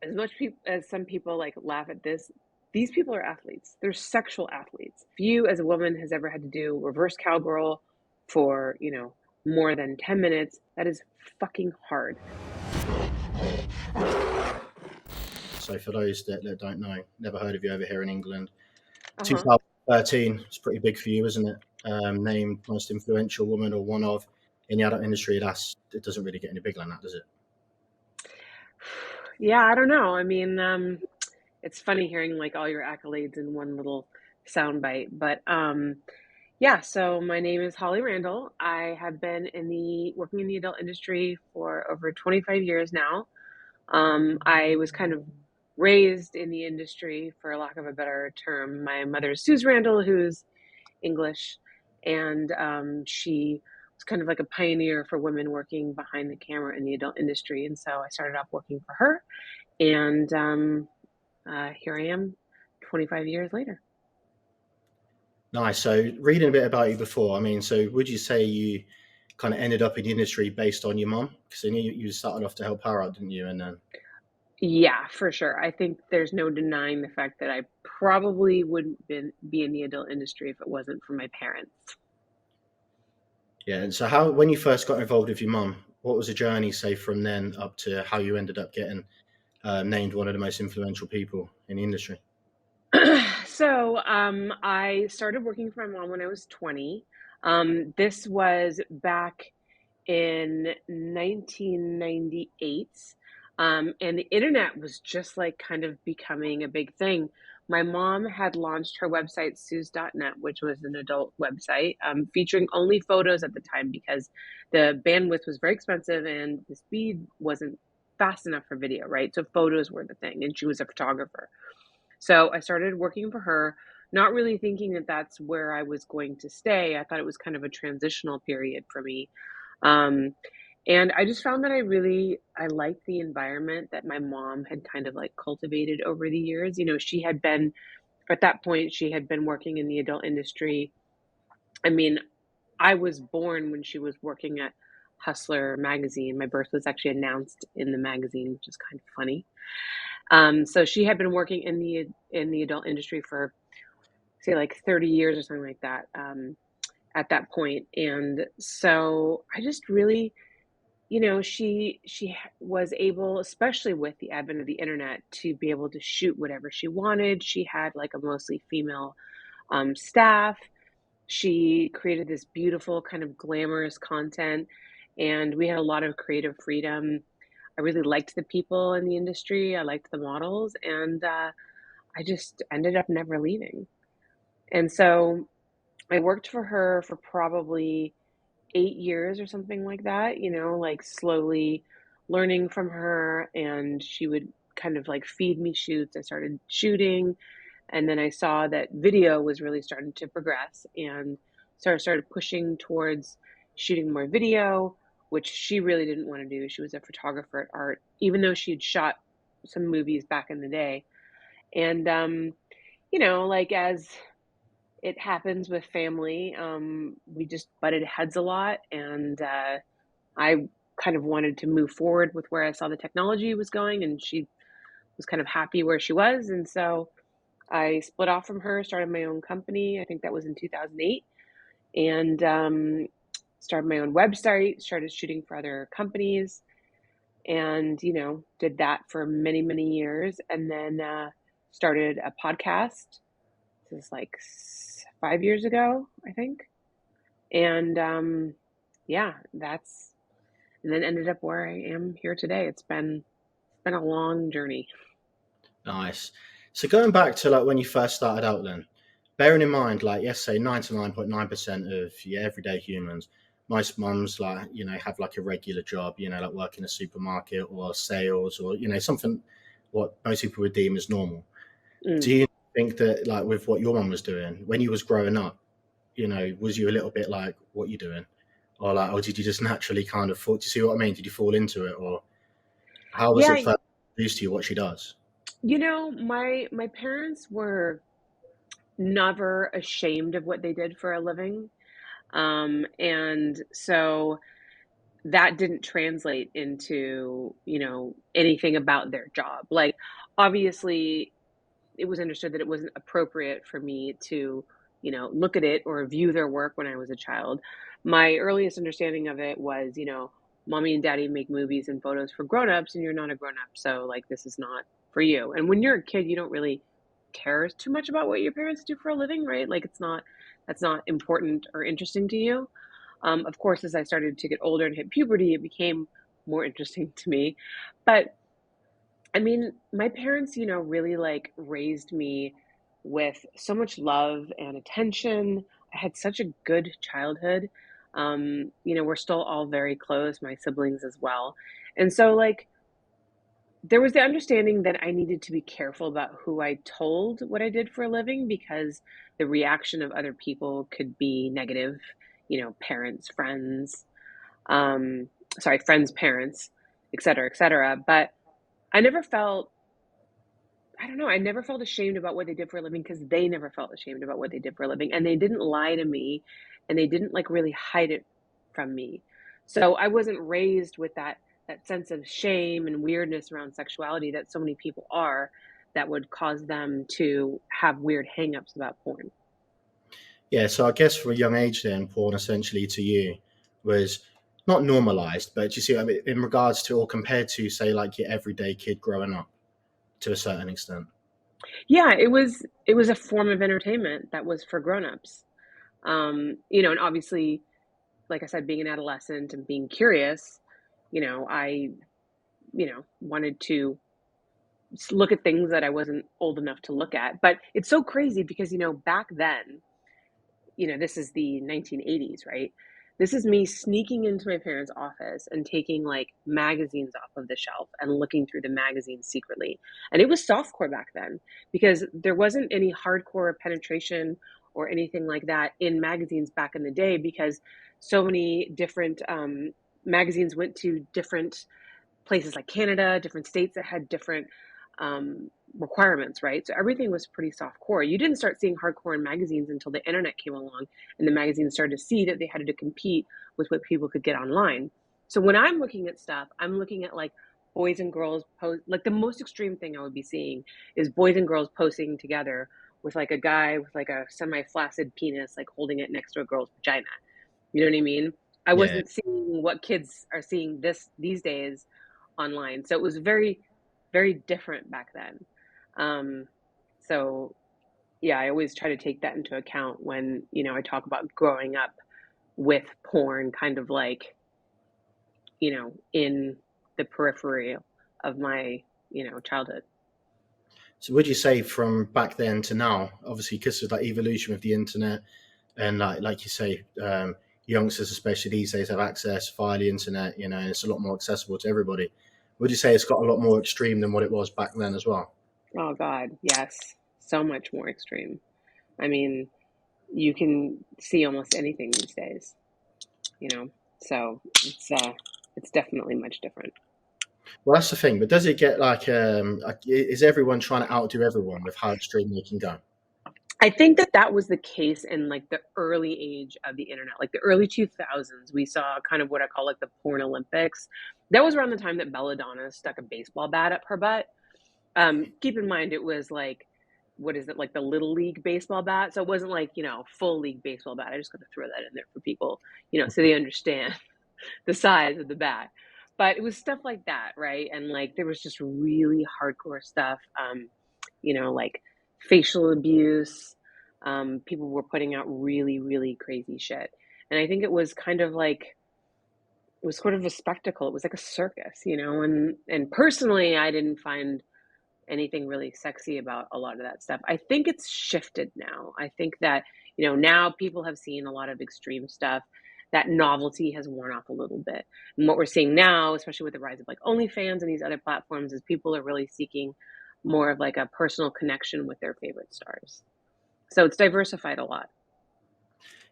as much as some people like laugh at this, these people are athletes. They're sexual athletes. If you as a woman has ever had to do reverse cowgirl for, more than 10 minutes, that is fucking hard. So for those that don't know, never heard of you over here in England. Uh-huh. 2013, it's pretty big for you, isn't it? Named most influential woman or one of in the adult industry. It doesn't really get any bigger than that, does it? Yeah, I don't know. I mean, it's funny hearing like all your accolades in one little soundbite, but yeah, so my name is Holly Randall. I have been working in the adult industry for over 25 years now. I was kind of raised in the industry, for lack of a better term. My mother's Suze Randall, who's English, and she was kind of like a pioneer for women working behind the camera in the adult industry. And so I started off working for her, and here I am 25 years later. Nice. So reading a bit about you before, I mean, so would you say you kind of ended up in the industry based on your mom? Because I knew you started off to help her out, didn't you? And then Yeah, for sure. I think there's no denying the fact that I probably wouldn't be in the adult industry if it wasn't for my parents. yeah. And so how when you first got involved with your mum, what was the journey, say, from then up to how you ended up getting named one of the most influential people in the industry? So, I started working for my mom when I was 20. This was back in 1998. And the internet was just like kind of becoming a big thing. My mom had launched her website, Suze.net, which was an adult website, featuring only photos at the time because the bandwidth was very expensive and the speed wasn't fast enough for video, right? So photos were the thing, and she was a photographer. So I started working for her, not really thinking that that's where I was going to stay. I thought it was kind of a transitional period for me. Um, and I just found that I liked the environment that my mom had kind of like cultivated over the years. She had been, at that point, she had been working in the adult industry. I mean, I was born when she was working at Hustler magazine. My birth was actually announced in the magazine, which is kind of funny. So she had been working in the adult industry for say like 30 years or something like that, at that point. And so I just really, she was able, especially with the advent of the internet, to be able to shoot whatever she wanted. She had like a mostly female staff. She created this beautiful kind of glamorous content, and we had a lot of creative freedom. I really liked the people in the industry. I liked the models, and I just ended up never leaving. And so I worked for her for probably 8 years or something like that, like slowly learning from her. And she would kind of like feed me shoots. I started shooting, and then I saw that video was really starting to progress. And so I started pushing towards shooting more video, which she really didn't want to do. She was a photographer at art, even though she had shot some movies back in the day. And, like as it happens with family, we just butted heads a lot. And I kind of wanted to move forward with where I saw the technology was going, and she was kind of happy where she was. And so I split off from her, started my own company. I think that was in 2008, and started my own website, started shooting for other companies, and did that for many, many years. And then started a podcast. This is like 5 years ago, I think. And yeah, and then ended up where I am here today. It's been a long journey. Nice. So going back to like when you first started out, then bearing in mind, like yes, say 99.9% of your everyday humans, most mums have like a regular job, like work in a supermarket or sales or something what most people would deem as normal. Mm. Do you think that like with what your mum was doing when you was growing up, was you a little bit like what you doing, or did you just naturally kind of fall? Do you see what I mean? Did you fall into it, or how was Yeah, it first introduced to you what she does? my parents were never ashamed of what they did for a living. And so that didn't translate into, anything about their job. Like, obviously, it was understood that it wasn't appropriate for me to, look at it or view their work when I was a child. My earliest understanding of it was, mommy and daddy make movies and photos for grown-ups and you're not a grown-up. So like this is not for you. And when you're a kid, you don't really care too much about what your parents do for a living, right? Like that's not important or interesting to you. Of course, as I started to get older and hit puberty, it became more interesting to me. But I mean, my parents, really like raised me with so much love and attention. I had such a good childhood. We're still all very close, my siblings as well. And so, like, there was the understanding that I needed to be careful about who I told what I did for a living because the reaction of other people could be negative, parents, friends, um, sorry, friends, parents, et cetera, et cetera. But I never felt I don't know. I never felt ashamed about what they did for a living because they never felt ashamed about what they did for a living. And they didn't lie to me and they didn't like really hide it from me. So I wasn't raised with that sense of shame and weirdness around sexuality that so many people are that would cause them to have weird hangups about porn. Yeah, so I guess from a young age, then porn essentially to you was not normalized, but you see, I mean, in regards to or compared to, say, like your everyday kid growing up to a certain extent. Yeah, it was a form of entertainment that was for grown-ups. And obviously, like I said, being an adolescent and being curious, I wanted to look at things that I wasn't old enough to look at. But it's so crazy because, back then, this is the 1980s, right? This is me sneaking into my parents' office and taking like magazines off of the shelf and looking through the magazines secretly. And it was softcore back then because there wasn't any hardcore penetration or anything like that in magazines back in the day because so many different magazines went to different places like Canada, different states that had different requirements, right? So everything was pretty soft core. You didn't start seeing hardcore in magazines until the internet came along and the magazines started to see that they had to compete with what people could get online. So when I'm looking at stuff, I'm looking at like boys and girls post, like the most extreme thing I would be seeing is boys and girls posing together with like a guy with like a semi-flaccid penis, like holding it next to a girl's vagina. You know what I mean? I Yeah. wasn't seeing what kids are seeing these days online. So it was very, very different back then. Um, so yeah, I always try to take that into account when, I talk about growing up with porn kind of like, in the periphery of my, childhood. So would you say from back then to now, obviously because of that evolution of the internet and like you say, youngsters especially these days have access via the internet, and it's a lot more accessible to everybody. Would you say it's got a lot more extreme than what it was back then as well? Oh God, yes. So much more extreme. I mean, you can see almost anything these days, you know. So it's definitely much different. Well, that's the thing. But does it get like is everyone trying to outdo everyone with how extreme they can go? I think that was the case in like the early age of the internet, like the early 2000s. We saw kind of what I call like the porn Olympics. That was around the time that Belladonna stuck a baseball bat up her butt. Keep in mind, it was like, what is it, like the little league baseball bat? So it wasn't like, full league baseball bat. I just got to throw that in there for people, so they understand the size of the bat. But it was stuff like that, right? And like there was just really hardcore stuff, like facial abuse. People were putting out really, really crazy shit. And I think it was kind of like it was sort of a spectacle. It was like a circus, and personally I didn't find anything really sexy about a lot of that stuff. I think it's shifted now. I think that, now people have seen a lot of extreme stuff. That novelty has worn off a little bit. And what we're seeing now, especially with the rise of like OnlyFans and these other platforms, is people are really seeking more of like a personal connection with their favorite stars. So it's diversified a lot.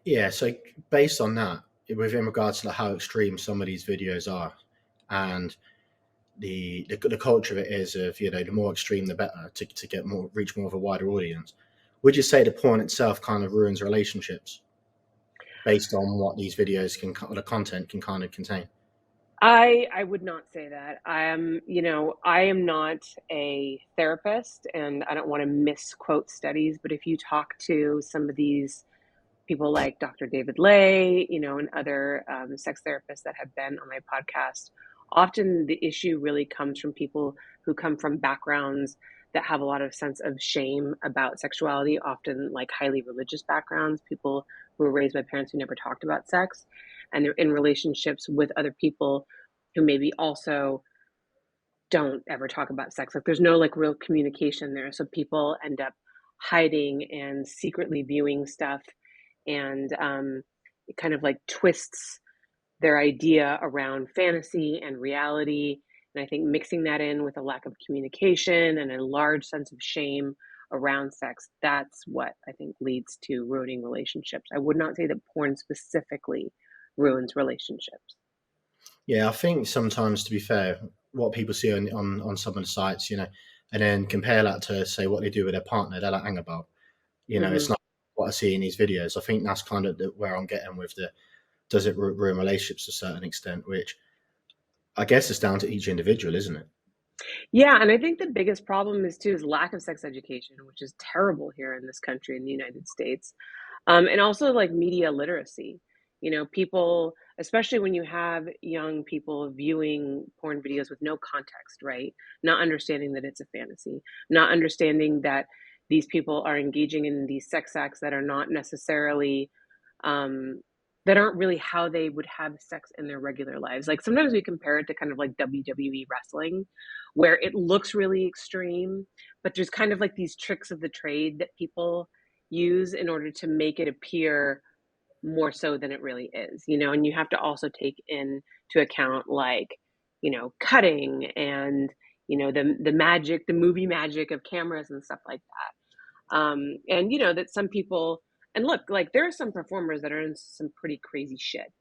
Yeah. So based on that, within regards to how extreme some of these videos are, and the culture of it is of the more extreme the better to get more reach more of a wider audience. Would you say the porn itself kind of ruins relationships based on what these videos can the content can kind of contain? I would not say that. I am not a therapist and I don't want to misquote studies, but if you talk to some of these people like Dr. David Lay, and other sex therapists that have been on my podcast, often the issue really comes from people who come from backgrounds that have a lot of sense of shame about sexuality, often like highly religious backgrounds, people who were raised by parents who never talked about sex, and they're in relationships with other people who maybe also don't ever talk about sex. Like there's no like real communication there. So people end up hiding and secretly viewing stuff, and it kind of like twists their idea around fantasy and reality. And I think mixing that in with a lack of communication and a large sense of shame around sex, that's what I think leads to ruining relationships. I would not say that porn specifically ruins relationships. Yeah, I think sometimes, to be fair, what people see on some of the sites, and then compare that to say what they do with their partner, they're like, hang about. It's Hmm. not what I see in these videos. I think that's kind of where I'm getting with the does it ruin relationships to a certain extent, which I guess is down to each individual, isn't it? Yeah, and I think the biggest problem is lack of sex education, which is terrible here in this country in the United States. And also like media literacy. People, especially when you have young people viewing porn videos with no context, right? Not understanding that it's a fantasy, not understanding that these people are engaging in these sex acts that are not necessarily, um, that aren't really how they would have sex in their regular lives. Like sometimes we compare it to kind of like WWE wrestling, where it looks really extreme, but there's kind of like these tricks of the trade that people use in order to make it appear more so than it really is, and you have to also take into account like, cutting and, the magic, the movie magic of cameras and stuff like that. And that some people, and look, like there are some performers that are in some pretty crazy shit.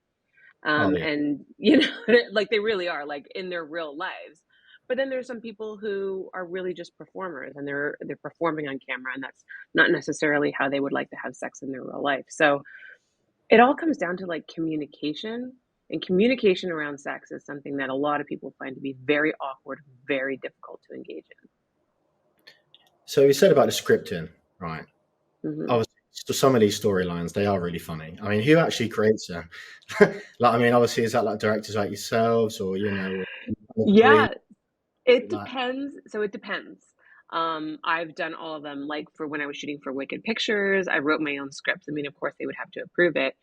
Oh yeah. And like they really are like in their real lives. But then there's some people who are really just performers and they're performing on camera, and that's not necessarily how they would like to have sex in their real life. So it all comes down to like communication, and communication around sex is something that a lot of people find to be very awkward, very difficult to engage So you said about the scripting, right? in. Hmm. Obviously, so some of these storylines they are really funny. I mean, who actually creates them? Like, I mean, obviously, is that like directors like yourselves, or agree Yeah, it like, depends. So it depends. I've done all of them. Like for when I was shooting for Wicked Pictures, I wrote my own scripts. I mean, of course, they would have to approve it.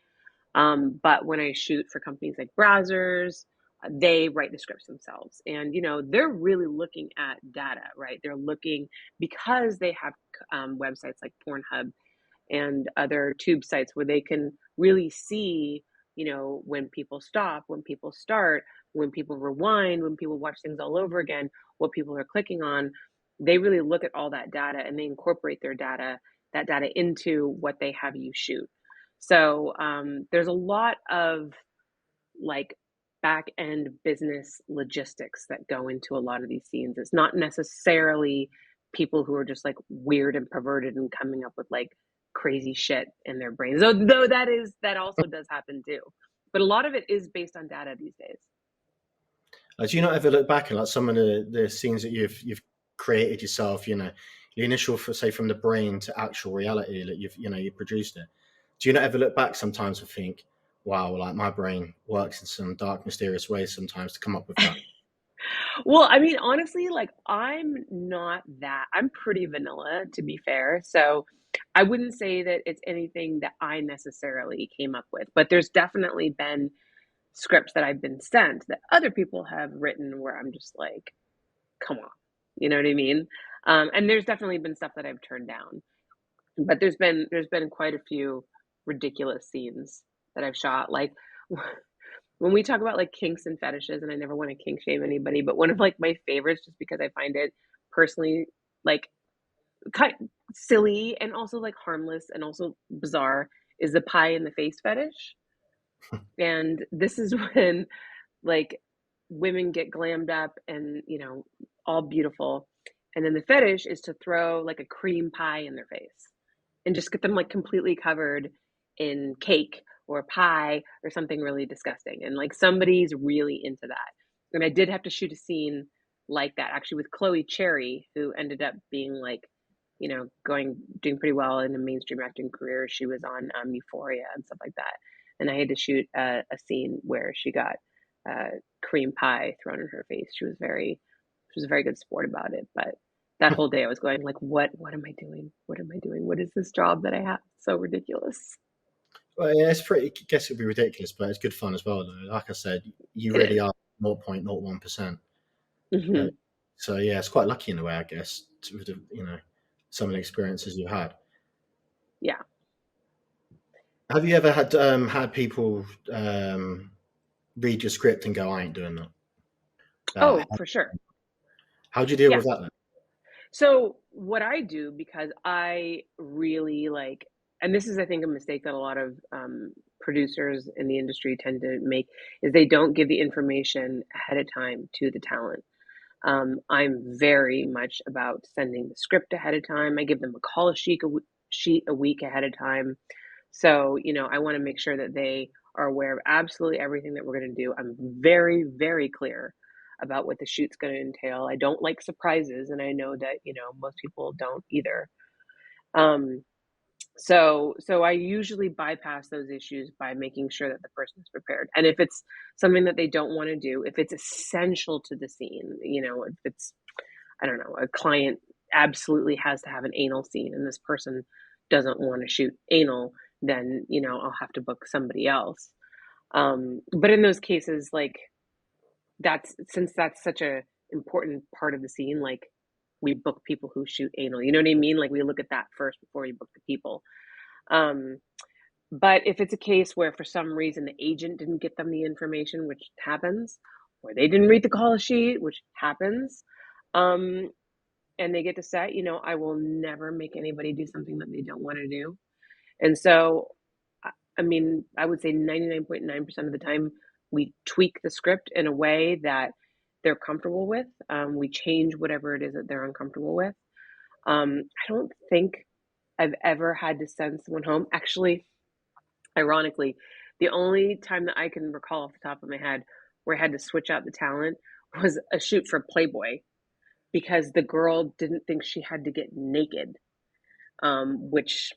But when I shoot for companies like Browsers, they write the scripts themselves. And, they're really looking at data, right? They're looking because they have websites like Pornhub and other tube sites where they can really see, when people stop, when people start, when people rewind, when people watch things all over again, what people are clicking on. They really look at all that data and they incorporate that data into what they have you shoot. So there's a lot of like back end business logistics that go into a lot of these scenes. It's not necessarily people who are just like weird and perverted and coming up with like crazy shit in their brains. Though that also does happen too. But a lot of it is based on data these days. do you not ever look back and like some of the scenes that you've created yourself? The initial, for say, from the brain to actual reality that you produced it. Do you not ever look back sometimes and think, wow, like my brain works in some dark, mysterious ways sometimes to come up with that? Well, I mean, honestly, like I'm pretty vanilla to be fair. So I wouldn't say that it's anything that I necessarily came up with, but there's definitely been scripts that I've been sent that other people have written where I'm just like, come on, you know what I mean? And there's definitely been stuff that I've turned down, but there's been quite a few ridiculous scenes that I've shot. Like when we talk about like kinks and fetishes, and I never want to kink shame anybody, but one of like my favorites, just because I find it personally like kind silly and also like harmless and also bizarre, is the pie in the face fetish. And this is when like women get glammed up and all beautiful, and then the fetish is to throw like a cream pie in their face and just get them like completely covered in cake or pie or something really disgusting. And like somebody's really into that. And I did have to shoot a scene like that actually with Chloe Cherry, who ended up being like, doing pretty well in a mainstream acting career. She was on Euphoria and stuff like that. And I had to shoot a scene where she got cream pie thrown in her face. She was a very good sport about it. But that whole day I was going like, what am I doing? What am I doing? What is this job that I have? So ridiculous. Well, yeah, it's pretty. I guess it'd be ridiculous, but it's good fun as well. Though, like I said, you It really is. are 0.01%. Uh, Mm-hmm. so yeah, it's quite lucky in a way, I guess, with the, some of the experiences you had. Yeah. Have you ever had people read your script and go, "I ain't doing that"? Uh, Oh, for sure. how do you deal Yeah. with that then? So what I do, because I really like, and this is, I think, a mistake that a lot of producers in the industry tend to make, is they don't give the information ahead of time to the talent. I'm very much about sending the script ahead of time. I give them a call sheet a week ahead of time. So, I want to make sure that they are aware of absolutely everything that we're going to do. I'm very, very clear about what the shoot's going to entail. I don't like surprises, and I know that, most people don't either. Um, so I usually bypass those issues by making sure that the person is prepared. And if it's something that they don't want to do, if it's essential to the scene, if it's, I don't know, a client absolutely has to have an anal scene and this person doesn't want to shoot anal, then, I'll have to book somebody else. But in those cases, like since that's such a important part of the scene, like we book people who shoot anal. You know what I mean? Like we look at that first before we book the people. Um, but if it's a case where for some reason the agent didn't get them the information, which happens, or they didn't read the call sheet, which happens, um, and they get to set, I will never make anybody do something that they don't want to do. And so, I mean, I would say 99.9% of the time, we tweak the script in a way that they're comfortable with. We change whatever it is that they're uncomfortable with. I don't think I've ever had to send someone home. Actually, ironically, the only time that I can recall off the top of my head where I had to switch out the talent was a shoot for Playboy because the girl didn't think she had to get naked, which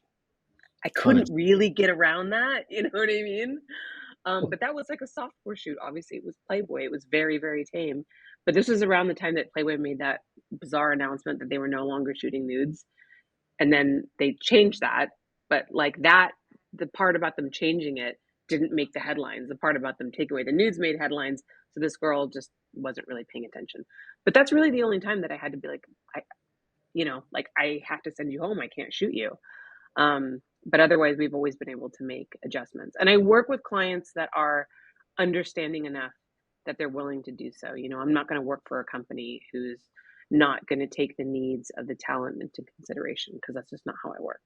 I Funny. couldn't really get around that. You know what I mean? But that was like a softcore shoot. Obviously, it was Playboy. It was very, very tame. But this was around the time that Playboy made that bizarre announcement that they were no longer shooting nudes. And then they changed that. But like that, the part about them changing it didn't make the headlines. The part about them taking away the nudes made headlines. So this girl just wasn't really paying attention. But that's really the only time that I had to be like, like I have to send you home. I can't shoot you. But otherwise, we've always been able to make adjustments. And I work with clients that are understanding enough that they're willing to do so. I'm not going to work for a company who's not going to take the needs of the talent into consideration because that's just not how I work.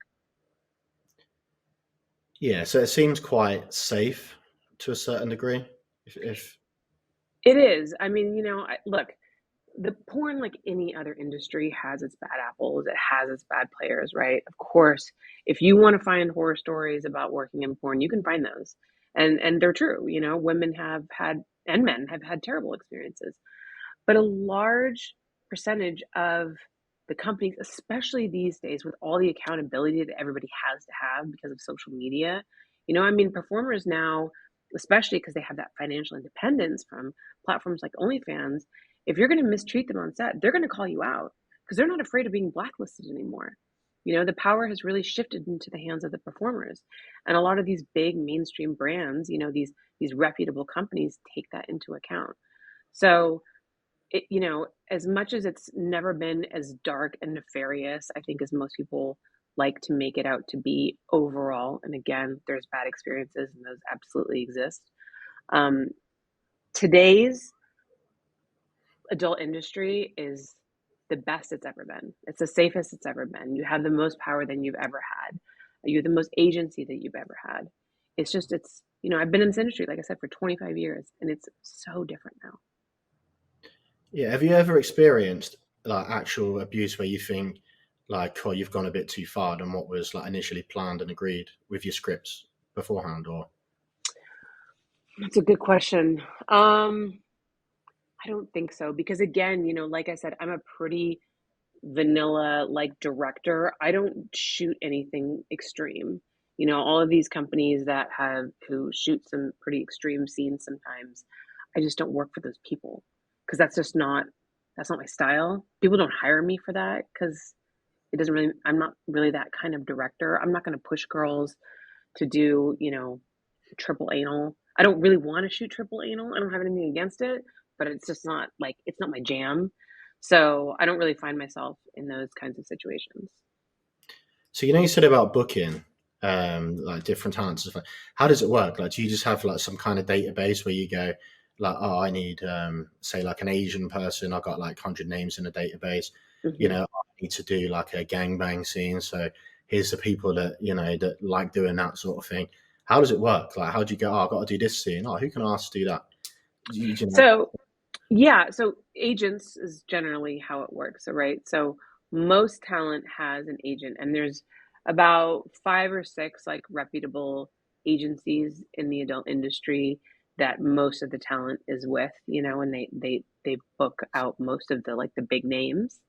Yeah, so it seems quite safe to a certain degree. If It is. I mean, look, the porn, like any other industry, has its bad apples. It has its bad players, right? Of course, if you want to find horror stories about working in porn, you can find those, and they're true. Women have had and men have had terrible experiences, but a large percentage of the companies, especially these days, with all the accountability that everybody has to have because of social media, I mean, performers now, especially because they have that financial independence from platforms like OnlyFans, if you're going to mistreat them on set, they're going to call you out because they're not afraid of being blacklisted anymore. The power has really shifted into the hands of the performers, and a lot of these big mainstream brands, these reputable companies take that into account. So as much as it's never been as dark and nefarious, I think, as most people like to make it out to be overall, and again, there's bad experiences and those absolutely exist. Um, Today's adult industry is the best it's ever been. It's the safest it's ever been. You have the most power than you've ever had. You have the most agency that you've ever had. I've been in this industry, like I said, for 25 years, and it's so different now. yeah, have you ever experienced like actual abuse where you think like, oh, you've gone a bit too far than what was like initially planned and agreed with your scripts beforehand, or? That's a good question. Um, I don't think so because again, like I said, I'm a pretty vanilla like director. I don't shoot anything extreme. All of these companies that have who shoot some pretty extreme scenes sometimes, I just don't work for those people because that's not my style. People don't hire me for that because it doesn't really I'm not really that kind of director. I'm not going to push girls to do, triple anal. I don't really want to shoot triple anal. I don't have anything against it, but it's just not like it's not my jam. So I don't really find myself in those kinds of situations. So you said about booking, like different talents and stuff. How does it work? Like, do you just have like some kind of database where you go, like, oh, I need, say, like an Asian person. I got like 100 names in a database. Hmm. I need to do like a gangbang scene. So here's the people that that like doing that sort of thing. How does it work? Like, how do you go? Oh, I've got to do this scene. Oh, who can I ask to do that? Do you know? So yeah, so agents is generally how it works, right? So most talent has an agent, and there's about five or six like reputable agencies in the adult industry that most of the talent is with, and they book out most of the like the big names.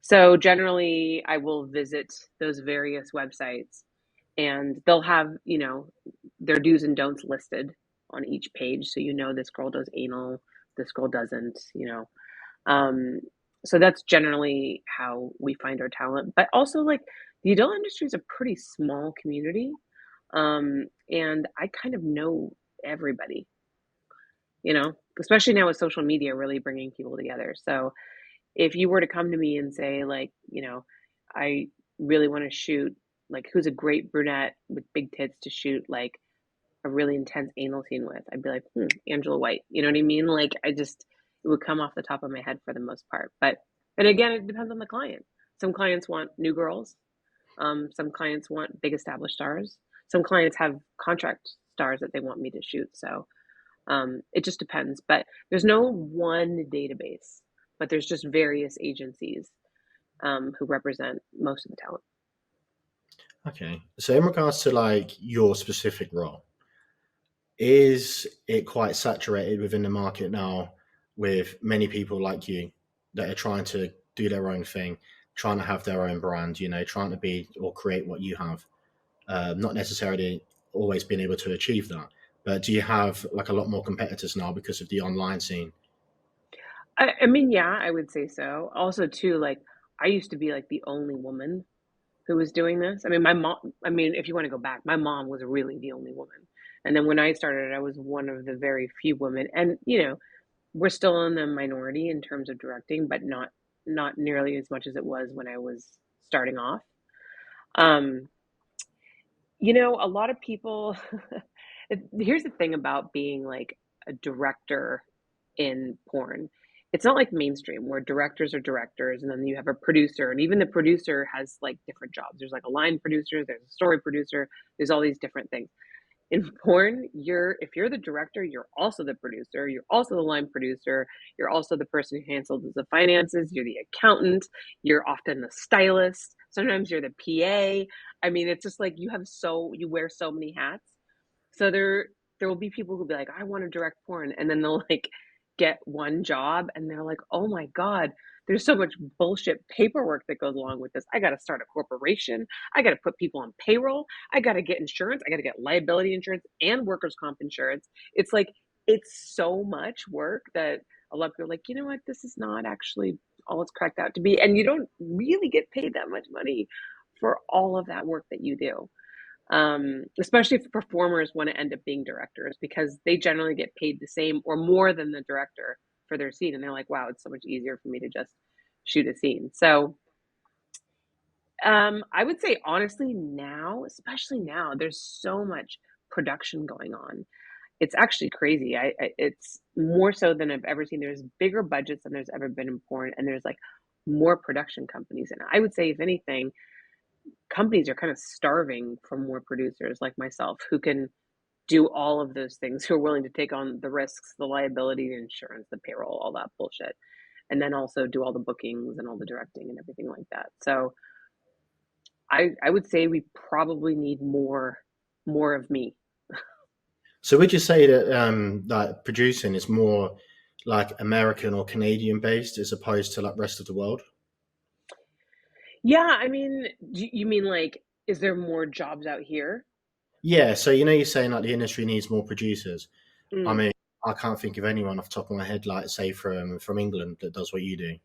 So generally, I will visit those various websites and they'll have, their do's and don'ts listed on each page. So, this girl does anal, this girl doesn't, Um, so that's generally how we find our talent. But also, like, the adult industry is a pretty small community. And I kind of know everybody, especially now with social media really bringing people together. So, if you were to come to me and say like, I really want to shoot like who's a great brunette with big tits to shoot like a really intense anal scene with, I'd be like, Angela White. You know what I mean? Like it would come off the top of my head for the most part. But and again, it depends on the client. Some clients want new girls. Some clients want big established stars. Some clients have contract stars that they want me to shoot. So it just depends. But there's no one database, but there's just various agencies who represent most of the talent. Okay. So in regards to like your specific role, is it quite saturated within the market now with many people like you that are trying to do their own thing, trying to have their own brand, trying to be or create what you have, not necessarily always being able to achieve that. But do you have like a lot more competitors now because of the online scene? I mean, yeah, I would say so. Also, too, like I used to be like the only woman who was doing this. I mean, my mom, I mean, if you want to go back, my mom was really the only woman. And then when I started, I was one of the very few women. And, we're still in the minority in terms of directing, but not nearly as much as it was when I was starting off. Um, a lot of people here's the thing about being like a director in porn. It's not like mainstream where directors are directors and then you have a producer and even the producer has like different jobs. There's like a line producer, there's a story producer, there's all these different things. In porn, if you're the director, you're also the producer, you're also the line producer, you're also the person who handles the finances, you're the accountant, you're often the stylist, sometimes you're the PA. I mean, it's just like you wear so many hats. So there will be people who'll be like, I want to direct porn, and then they'll like get one job and they're like, oh my God, there's so much bullshit paperwork that goes along with this. I gotta start a corporation, I gotta put people on payroll, I gotta get insurance, I gotta get liability insurance and workers' comp insurance. It's like it's so much work that a lot of people are like, you know what, this is not actually all it's cracked out to be. And you don't really get paid that much money for all of that work that you do, especially if performers want to end up being directors because they generally get paid the same or more than the director for their scene. And they're like, wow, it's so much easier for me to just shoot a scene. So I would say, honestly, now, especially now, there's so much production going on. It's actually crazy. It's more so than I've ever seen. There's bigger budgets than there's ever been in porn, and there's like more production companies. And I would say, if anything, companies are kind of starving for more producers like myself who can do all of those things, who are willing to take on the risks, the liability, the insurance, the payroll, all that bullshit, and then also do all the bookings and all the directing and everything like that. So I would say we probably need more of me. So would you say that like producing is more like American or Canadian based as opposed to like rest of the world? Yeah, I mean, you mean like, is there more jobs out here? Yeah, so you know you're saying like the industry needs more producers. I Mm, mean, I can't think of anyone off the top of my head, like say from England that does what you do.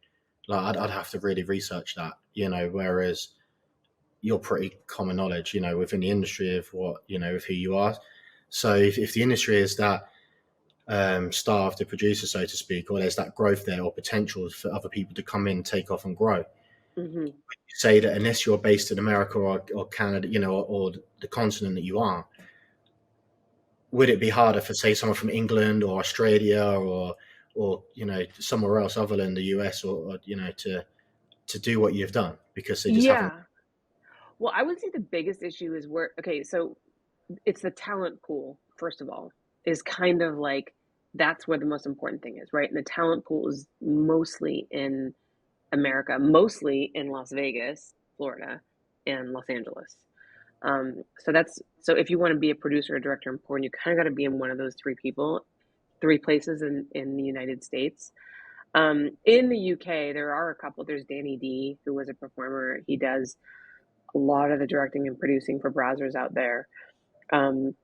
Like I'd have to really research that, you know. Whereas you're pretty common knowledge, you know, within the industry of what you know of who you are. So if the industry is that starved the producer, so to speak, or there's that growth there or potential for other people to come in, take off, and grow. hmm Say that unless you're based in America or Canada, you know, or the continent that you are, would it be harder for say someone from England or Australia or you know somewhere else other than the US or you know to do what you've done because they just haven't. Yeah. Well, I would say the biggest issue is where, okay, so it's the talent pool, first of all, is kind of like that's where the most important thing is, right? And the talent pool is mostly in America, mostly in Las Vegas, Florida, and Los Angeles. So if you want to be a producer or director in porn, you kind of got to be in one of those three places in the United States. In the UK, there are a couple. There's Danny D, who was a performer. He does a lot of the directing and producing for browsers out there. Um,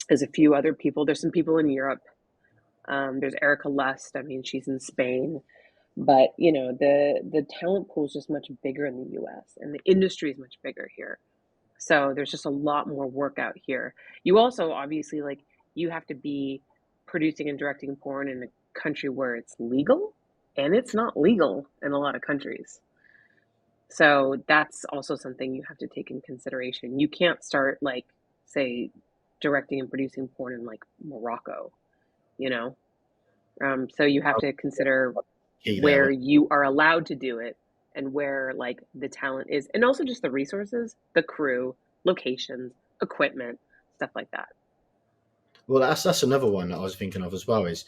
there's a few other people. There's some people in Europe. There's Erica Lust. I mean, she's in Spain. But you know, the talent pool is just much bigger in the US and the industry is much bigger here. So there's just a lot more work out here. You also obviously like you have to be producing and directing porn in a country where it's legal, and it's not legal in a lot of countries. So that's also something you have to take in consideration. You can't start like say directing and producing porn in like Morocco, you know? So you have to consider Key there. where you are allowed to do it and where like the talent is, and also just the resources, the crew, locations, equipment, stuff like that. Well, that's another one that I was thinking of as well. Is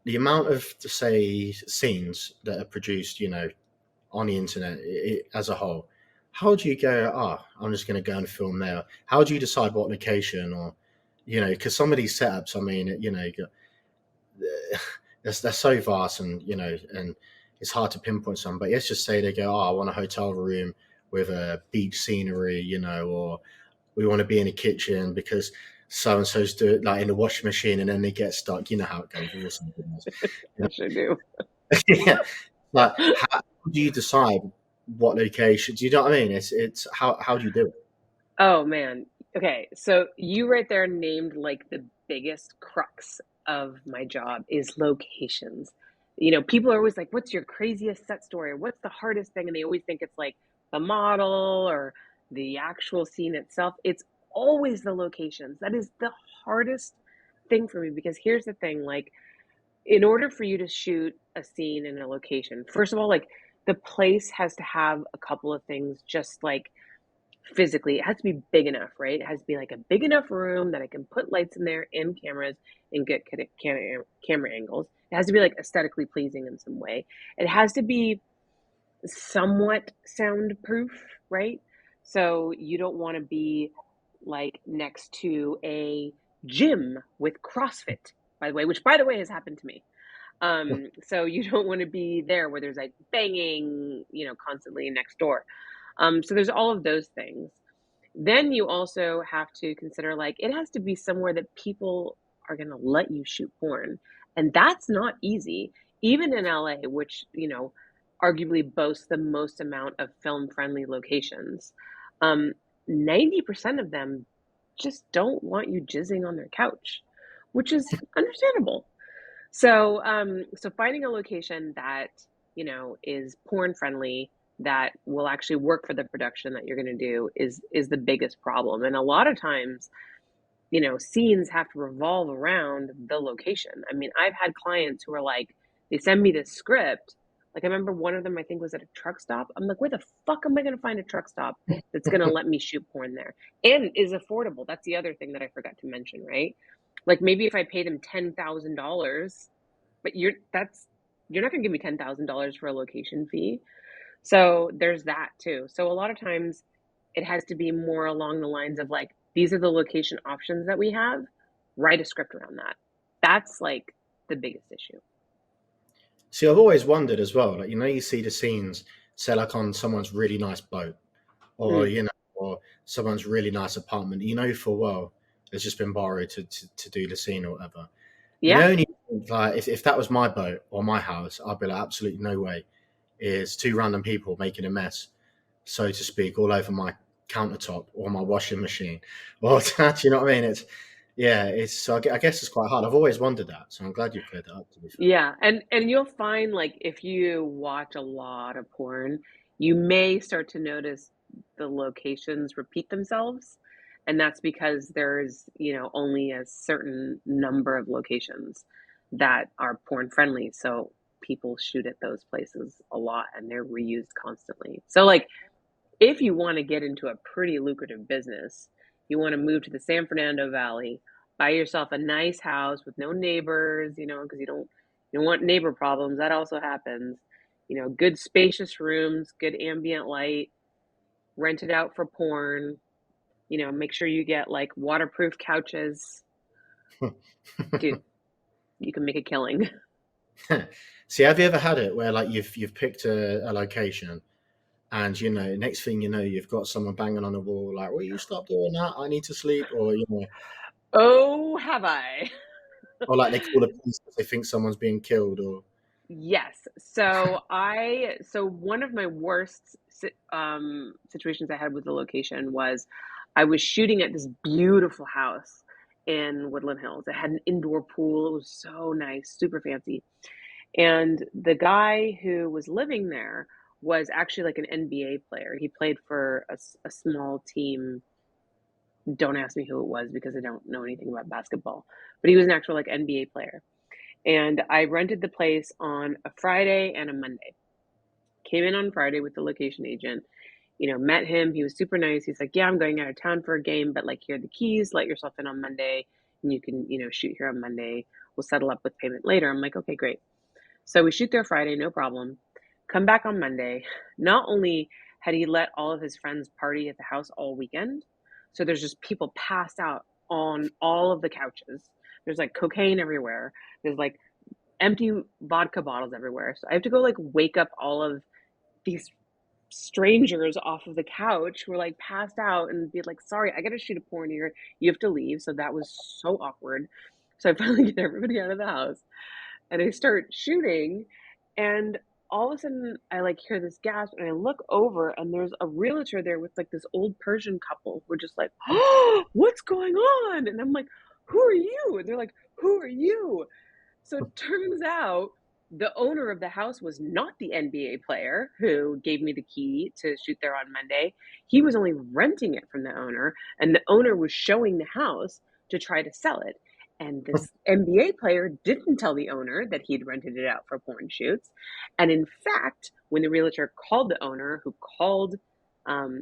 the amount of say scenes that are produced, you know, on the internet as a whole. How do you go? Ah, oh, I'm just going to go and film there. How do you decide what location or you know? Because some of these setups, I mean, you know, they're so vast and you know, and it's hard to pinpoint some. But let's just say they go, oh, I want a hotel room with a beach scenery, you know, or we want to be in a kitchen because so and so's do it like in the washing machine, and then they get stuck. You know how it goes. With all some videos, you I sure do. know? Yeah. Like, how do you decide what location? Do you know what I mean? It's how do you do it? Oh man. Okay, so you right there named like the biggest crux of my job is locations. You know, people are always like, "What's your craziest set story? Or what's the hardest thing?" And they always think it's like the model or the actual scene itself. It's always the locations. That is the hardest thing for me because here's the thing, like in order for you to shoot a scene in a location, first of all, like the place has to have a couple of things just like physically. It has to be big enough, right? It has to be like a big enough room that I can put lights in there and cameras and get camera angles. It has to be like aesthetically pleasing in some way. It has to be somewhat soundproof, right? So you don't want to be like next to a gym with CrossFit, by the way, which by the way has happened to me. So you don't want to be there where there's like banging, you know, constantly next door. So there's all of those things. Then you also have to consider like it has to be somewhere that people are going to let you shoot porn. And that's not easy. Even in LA, which, you know, arguably boasts the most amount of film friendly locations, um, 90% of them just don't want you jizzing on their couch, which is understandable. So finding a location that, you know, is porn friendly, that will actually work for the production that you're going to do is the biggest problem. And a lot of times, you know, scenes have to revolve around the location. I mean, I've had clients who are like, they send me this script. Like I remember one of them, I think was at a truck stop. I'm like, where the fuck am I going to find a truck stop that's going to let me shoot porn there and is affordable? That's the other thing that I forgot to mention, right? Like maybe if I pay them $10,000, but you're not going to give me $10,000 for a location fee. So there's that too. So a lot of times it has to be more along the lines of like these are the location options that we have. write a script around that. That's like the biggest issue. See, I've always wondered as well. Like, you see the scenes, say like on someone's really nice boat, or Mm. or someone's really nice apartment. For well, it's just been borrowed to do the scene or whatever. Yeah. And you think, like if that was my boat or my house, I'd be like, absolutely no way. Is two random people making a mess, so to speak, all over my countertop or my washing machine, or that. You know what I mean? It's yeah. It's so I guess it's quite hard. I've always wondered that, so I'm glad you cleared that up. To be fair. Yeah, and you'll find like if you watch a lot of porn, you may start to notice the locations repeat themselves, and that's because there's, only a certain number of locations that are porn friendly. So people shoot at those places a lot and they're reused constantly. So like if you want to get into a pretty lucrative business, you want to move to the San Fernando Valley, buy yourself a nice house with no neighbors, because you don't want neighbor problems. That also happens. Good spacious rooms, good ambient light, rent it out for porn. Make sure you get like waterproof couches. Dude, you can make a killing. See, have you ever had it where like you've picked a location and next thing you know you've got someone banging on the wall like, will you stop doing that? I need to sleep, or Oh, have I? or like they call the police because they think someone's being killed, or Yes. So one of my worst situations I had with the location was I was shooting at this beautiful house in Woodland Hills. It had an indoor pool. It was so nice, super fancy. And the guy who was living there was actually like an NBA player. He played for a small team. Don't ask me who it was because I don't know anything about basketball. But he was an actual like NBA player. And I rented the place on a Friday and a Monday. Came in on Friday with the location agent, met him. He was super nice. He's like, yeah, I'm going out of town for a game, but like, here are the keys. Let yourself in on Monday and you can, shoot here on Monday. We'll settle up with payment later. I'm like, okay, great. So we shoot there Friday, no problem. Come back on Monday. Not only had he let all of his friends party at the house all weekend, so there's just people passed out on all of the couches. There's like cocaine everywhere. There's like empty vodka bottles everywhere. So I have to go like wake up all of these strangers off of the couch who were like passed out and be like, sorry, I gotta shoot a porn here. You have to leave. So that was so awkward. So I finally get everybody out of the house and I start shooting, and all of a sudden I like hear this gasp and I look over and there's a realtor there with like this old Persian couple who are just like, oh, what's going on? And I'm like, who are you? And they're like, who are you? So it turns out the owner of the house was not the NBA player who gave me the key to shoot there on Monday. He was only renting it from the owner, and the owner was showing the house to try to sell it. And this NBA player didn't tell the owner that he'd rented it out for porn shoots. And in fact, when the realtor called the owner, who called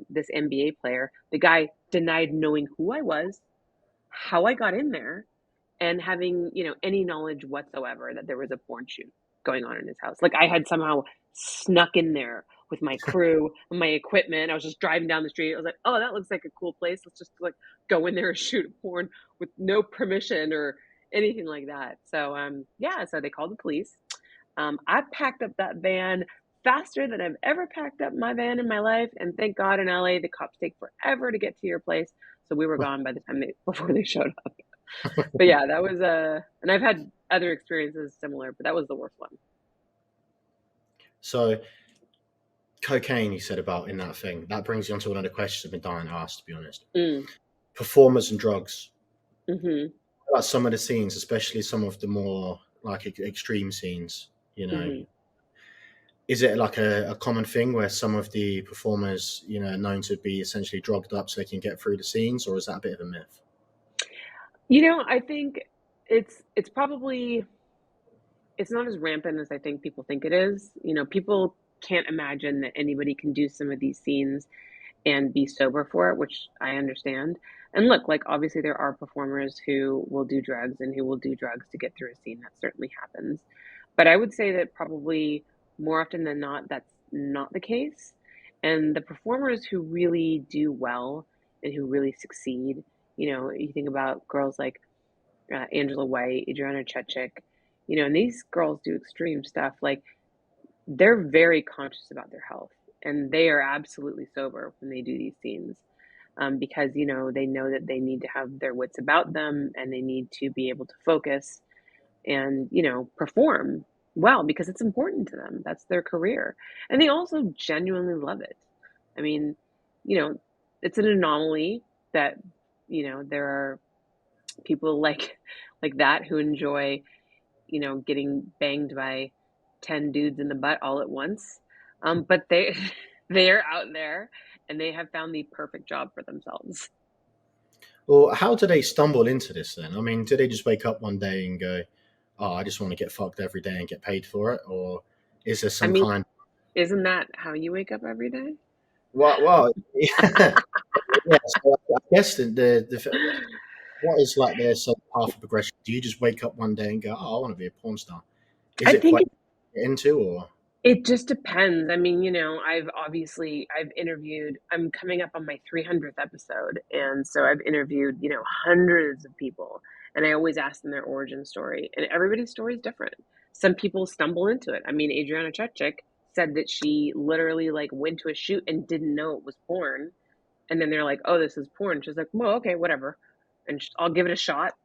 this NBA player, the guy denied knowing who I was, how I got in there, and having, any knowledge whatsoever that there was a porn shoot going on in his house. Like I had somehow snuck in there with my crew and my equipment. I was just driving down the street. I was like, oh, that looks like a cool place. Let's just like go in there and shoot a porn with no permission or anything like that. So yeah, so they called the police. I packed up that van faster than I've ever packed up my van in my life. And thank God in LA, the cops take forever to get to your place. So we were gone by the time before they showed up. But yeah, that was and I've had other experiences similar, but that was the worst one. so cocaine. You said about in that thing that brings you on to another question I've been dying to ask. To be honest, Mm. performers and drugs. Mhm. About some of the scenes, especially some of the more like extreme scenes. Mhm. Is it like a common thing where some of the performers, are known to be essentially drugged up so they can get through the scenes, or is that a bit of a myth? I think it's probably it's not as rampant as I think people think it is. People can't imagine that anybody can do some of these scenes and be sober for it, which I understand. And look, like obviously there are performers who will do drugs and who will do drugs to get through a scene. That certainly happens. But I would say that probably more often than not, that's not the case. And the performers who really do well and who really succeed, you think about girls like Angela White, Adriana Chechik, and these girls do extreme stuff. Like they're very conscious about their health, and they are absolutely sober when they do these scenes, because they know that they need to have their wits about them, and they need to be able to focus and perform well because it's important to them. That's their career, and they also genuinely love it. I mean, you know, it's an anomaly that there are people like that who enjoy getting banged by 10 dudes in the butt all at once. But they they're out there and they have found the perfect job for themselves. Well, how do they stumble into this then? I mean, do they just wake up one day and go, "Oh, I just want to get fucked every day and get paid for it," or is there I some mean, kind? isn't that how you wake up every day? Well, yeah, yeah. So I guess what is like their sort of path of progression? Do you just wake up one day and go, "Oh, I want to be a porn star"? Is I it think quite into or? it just depends. I mean, I've interviewed, I'm coming up on my 300th episode. And so I've interviewed, hundreds of people. And I always ask them their origin story. And everybody's story is different. Some people stumble into it. I mean, Adriana Chechik said that she literally like went to a shoot and didn't know it was porn. And then they're like, oh, this is porn. She's like, well, okay, whatever. And I'll give it a shot.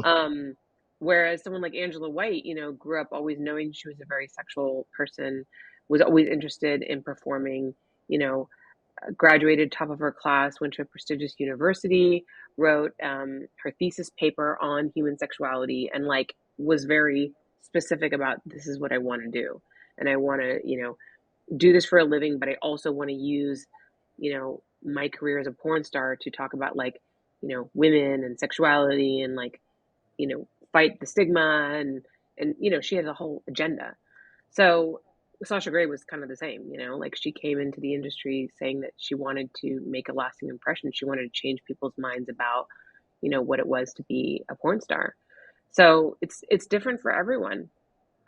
Um, Whereas someone like Angela White, grew up always knowing she was a very sexual person, was always interested in performing, you know, graduated top of her class, went to a prestigious university, wrote her thesis paper on human sexuality, and like was very specific about this is what I want to do. And I want to, do this for a living, but I also want to use, my career as a porn star to talk about like, women and sexuality and like fight the stigma and she has a whole agenda. So Sasha Grey was kind of the same, like she came into the industry saying that she wanted to make a lasting impression. She wanted to change people's minds about, what it was to be a porn star. So it's different for everyone.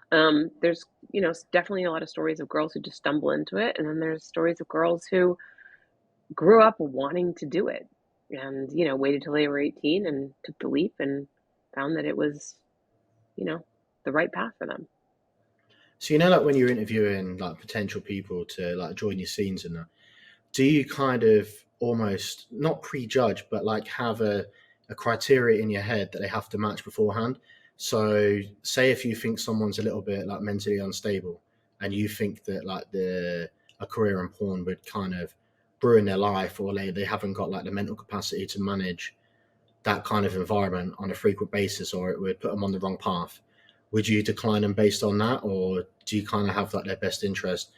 There's definitely a lot of stories of girls who just stumble into it, and then there's stories of girls who grew up wanting to do it and waited till they were 18 and took the leap and found that it was you know, the right path for them. So like when you're interviewing like potential people to like join your scenes and that, do you kind of almost not prejudge, but like have a criteria in your head that they have to match beforehand? So, say if you think someone's a little bit like mentally unstable, and you think that like a career in porn would kind of ruin their life, or they haven't got like the mental capacity to manage that kind of environment on a frequent basis, or it would put them on the wrong path. Would you decline them based on that, or do you kind of have like their best interest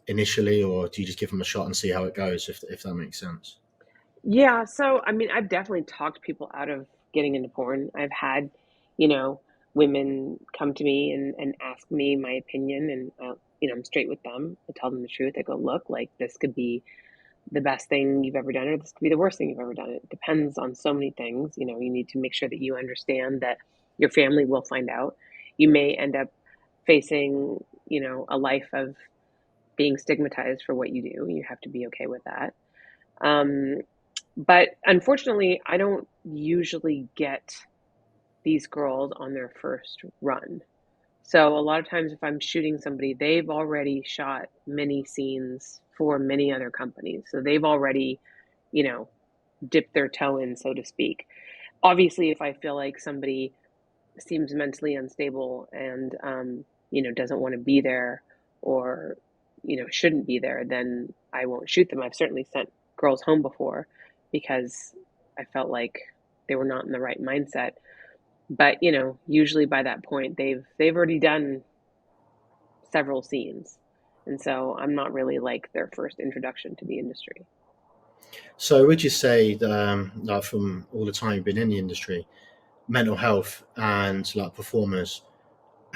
initially, or do you just give them a shot and see how it goes? If that makes sense. Yeah, so I mean, I've definitely talked people out of getting into porn. I've had, you know, women come to me and ask me my opinion, and I'm straight with them. I tell them the truth. I go, look, like this could be the best thing you've ever done, or this could be the worst thing you've ever done. It depends on so many things. You need to make sure that you understand that your family will find out. You may end up facing, a life of being stigmatized for what you do. You have to be okay with that. Um, but unfortunately, I don't usually get these girls on their first run. So a lot of times, if I'm shooting somebody, they've already shot many scenes for many other companies. So they've already, you know, dipped their toe in, so to speak. Obviously, if I feel like somebody seems mentally unstable and, doesn't want to be there or, shouldn't be there, then I won't shoot them. I've certainly sent girls home before because I felt like they were not in the right mindset. But, usually by that point they've already done several scenes. And so I'm not really like their first introduction to the industry. So, would you say that, like from all the time you've been in the industry, mental health and like performers,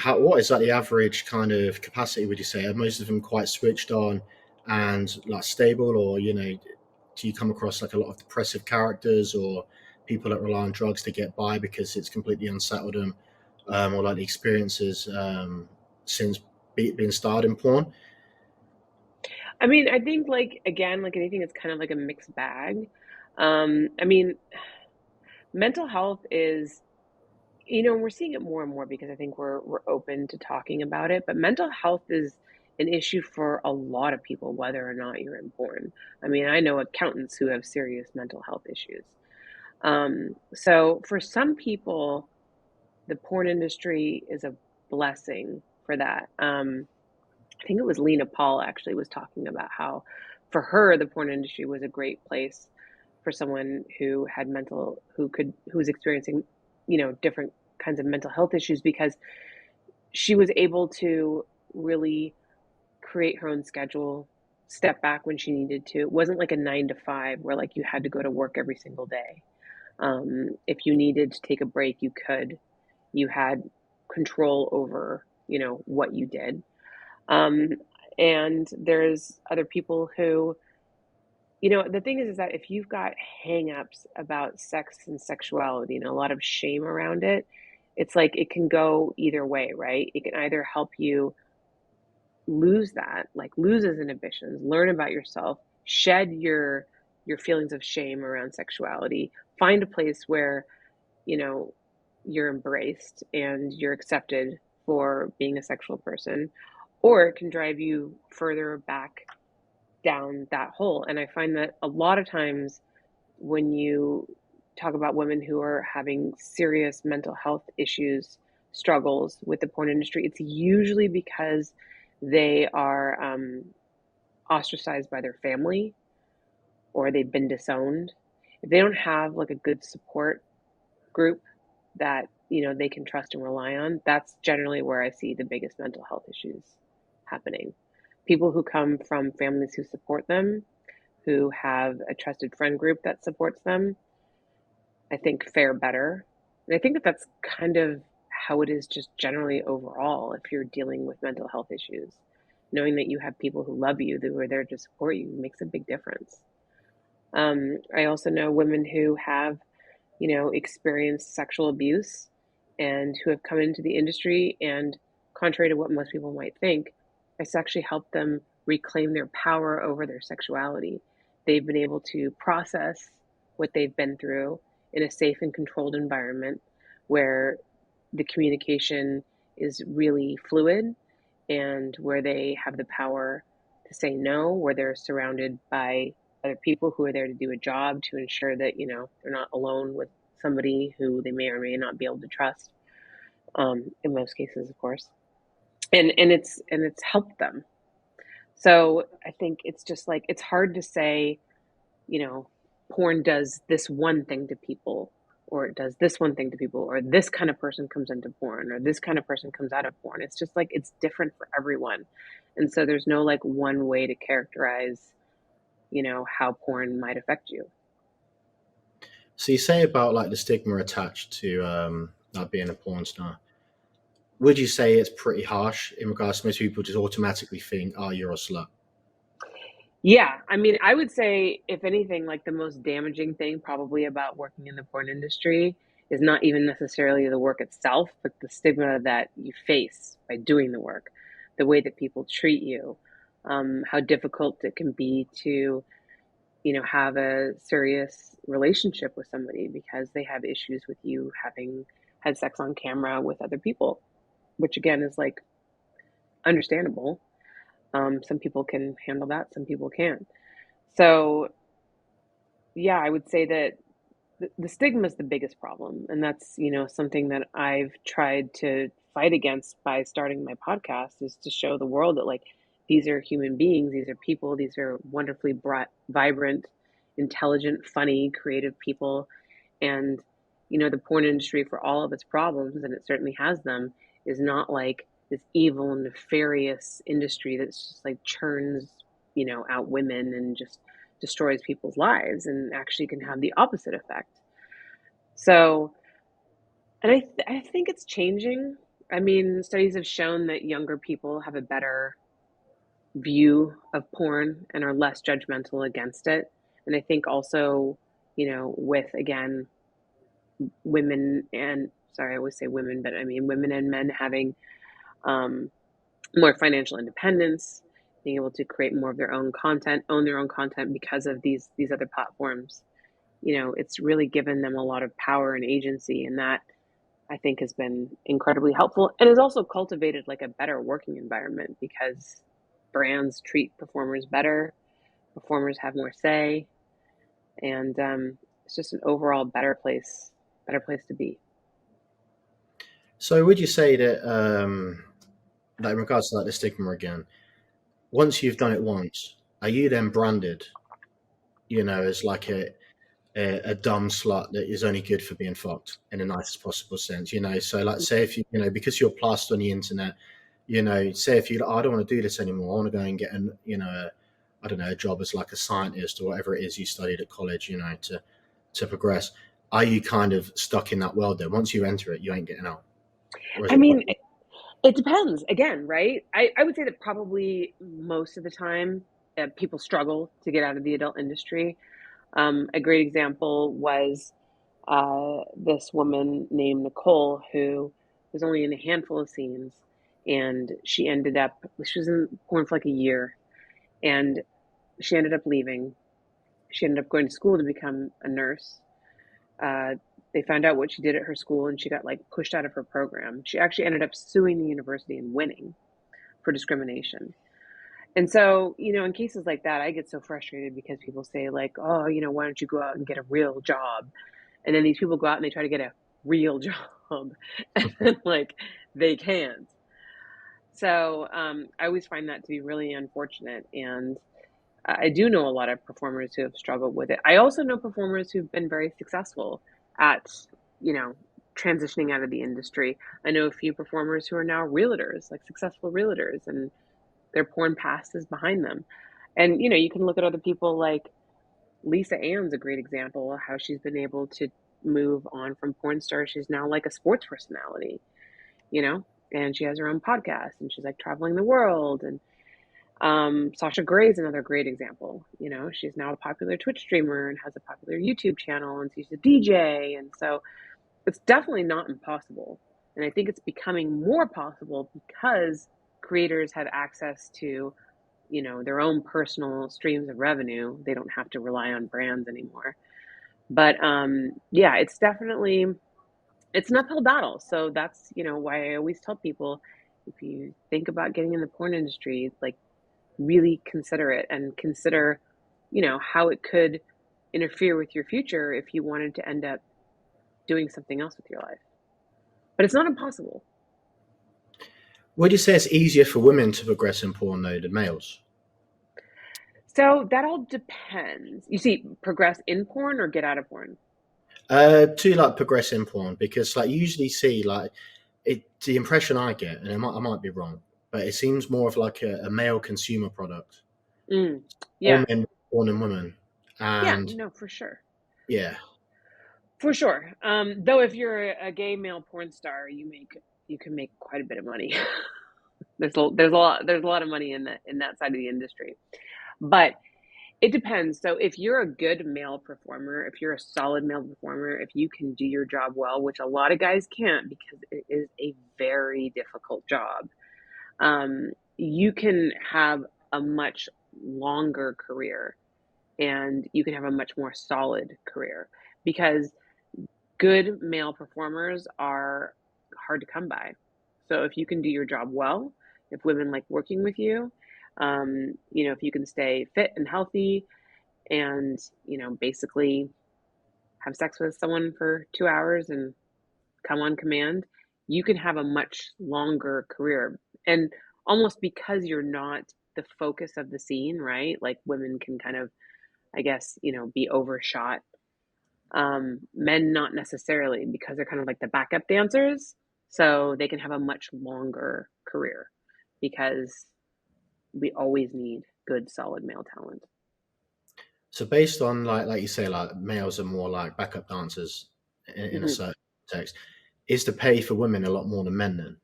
what is like the average kind of capacity? Would you say are most of them quite switched on and like stable, or do you come across like a lot of depressive characters or people that rely on drugs to get by because it's completely unsettled them, or like the experiences since being starred in porn? I mean, I think like again, like anything, it's kind of like a mixed bag. I mean, mental health is We're seeing it more and more because I think we're open to talking about it, but mental health is an issue for a lot of people, whether or not you're in porn. I mean, I know accountants who have serious mental health issues. So for some people, the porn industry is a blessing for that. I think it was Lena Paul actually was talking about how for her the porn industry was a great place for someone who had who was experiencing, different kinds of mental health issues because she was able to really create her own schedule, step back when she needed to. It wasn't like a 9 to 5 where like you had to go to work every single day. If you needed to take a break, you could. You had control over, what you did. Um, and there's other people who, the thing is that if you've got hangups about sex and sexuality and a lot of shame around it, it's like it can go either way, right? It can either help you lose that, like lose those inhibitions, learn about yourself, shed your feelings of shame around sexuality, find a place where, you know, you're embraced and you're accepted for being a sexual person, or it can drive you further back down that hole. And I find that a lot of times when you talk about women who are having serious mental health issues, struggles with the porn industry, it's usually because they are ostracized by their family or they've been disowned. If they don't have like a good support group that they can trust and rely on, that's generally where I see the biggest mental health issues happening. People who come from families who support them, who have a trusted friend group that supports them, I think fare better. And I think that that's kind of how it is just generally overall if you're dealing with mental health issues. Knowing that you have people who love you, who are there to support you, makes a big difference. I also know women who have, experienced sexual abuse and who have come into the industry, and contrary to what most people might think, it's actually helped them reclaim their power over their sexuality. They've been able to process what they've been through in a safe and controlled environment where the communication is really fluid and where they have the power to say no, where they're surrounded by other people who are there to do a job to ensure that, they're not alone with somebody who they may or may not be able to trust, in most cases, of course. And it's helped them. So I think it's just like, it's hard to say, you know, porn does this one thing to people, or it does this one thing to people, or this kind of person comes into porn, or this kind of person comes out of porn. It's just like it's different for everyone. And so there's no like one way to characterize, how porn might affect you. So you say about like the stigma attached to like being a porn star. Would you say it's pretty harsh in regards to most people just automatically think, "Oh, you're a slut"? Yeah, I mean, I would say, if anything, like the most damaging thing probably about working in the porn industry is not even necessarily the work itself, but the stigma that you face by doing the work, the way that people treat you, how difficult it can be to, have a serious relationship with somebody because they have issues with you having had sex on camera with other people, which again is like understandable. Some people can handle that, some people can't. So, yeah, I would say that the stigma is the biggest problem. And that's, something that I've tried to fight against by starting my podcast, is to show the world that, like, these are human beings, these are people, these are wonderfully bright, vibrant, intelligent, funny, creative people. And, the porn industry, for all of its problems, and it certainly has them, is not like this evil, nefarious industry that's just like churns, out women and just destroys people's lives, and actually can have the opposite effect. So, and I think it's changing. I mean, studies have shown that younger people have a better view of porn and are less judgmental against it. And I think also, with again, women and sorry, I always say women, but I mean women and men having um, more financial independence, being able to create more of their own content, own their own content because of these other platforms. It's really given them a lot of power and agency, and that I think has been incredibly helpful and has also cultivated like a better working environment because brands treat performers better, performers have more say, and it's just an overall better place to be. So would you say that, like in regards to like the stigma again, once you've done it once, are you then branded, as like a dumb slut that is only good for being fucked in the nicest possible sense, So like, say if because you're plastered on the internet, say if you, "Oh, I don't want to do this anymore. I want to go and get I don't know, a job as like a scientist or whatever it is you studied at college, to progress. Are you kind of stuck in that world there? Once you enter it, you ain't getting out, or is I it quite? mean, it depends again, right? I would say that probably most of the time people struggle to get out of the adult industry. A great example was this woman named Nicole who was only in a handful of scenes, and she was in porn for like a year, and she ended up leaving. She ended up going to school to become a nurse. Uh, they found out what she did at her school, and she got like pushed out of her program. She actually ended up suing the university and winning for discrimination. And so, in cases like that, I get so frustrated because people say, like, oh, why don't you go out and get a real job? And then these people go out and they try to get a real job, and like they can't. So I always find that to be really unfortunate. And I do know a lot of performers who have struggled with it. I also know performers who've been very successful at, you know, transitioning out of the industry. I know a few performers who are now realtors, like successful realtors, and their porn past is behind them. And you can look at other people like Lisa Ann's a great example of how she's been able to move on from porn star. She's now like a sports personality, you know, and she has her own podcast and she's like traveling the world. And Sasha Grey is another great example. She's now a popular Twitch streamer and has a popular YouTube channel, and she's a DJ. And so it's definitely not impossible. And I think it's becoming more possible because creators have access to, their own personal streams of revenue. They don't have to rely on brands anymore. But yeah, it's an uphill battle. So that's, why I always tell people, if you think about getting in the porn industry, like really consider it and consider, how it could interfere with your future if you wanted to end up doing something else with your life. But it's not impossible. Would you say it's easier for women to progress in porn though than males? So that all depends. You see, progress in porn or get out of porn? To like progress in porn, because like you usually see like the impression I get, and I might be wrong, but it seems more of like a male consumer product. Mm, All yeah. men born in women, Yeah, and no, for sure. yeah. For sure. Though if you're a gay male porn star, you can make quite a bit of money. There's a lot of money in that side of the industry. But it depends. So if you're a good male performer, if you're a solid male performer, if you can do your job well, which a lot of guys can't because it is a very difficult job, you can have a much longer career and you can have a much more solid career because good male performers are hard to come by. So if you can do your job well, if women like working with you, if you can stay fit and healthy and, basically have sex with someone for 2 hours and come on command, you can have a much longer career. And almost because you're not the focus of the scene, right? Like women can kind of, I guess, be overshot. Men not necessarily because they're kind of like the backup dancers. So they can have a much longer career because we always need good, solid male talent. So based on like you say, like males are more like backup dancers in a Hmm. certain context, is the pay for women a lot more than men then?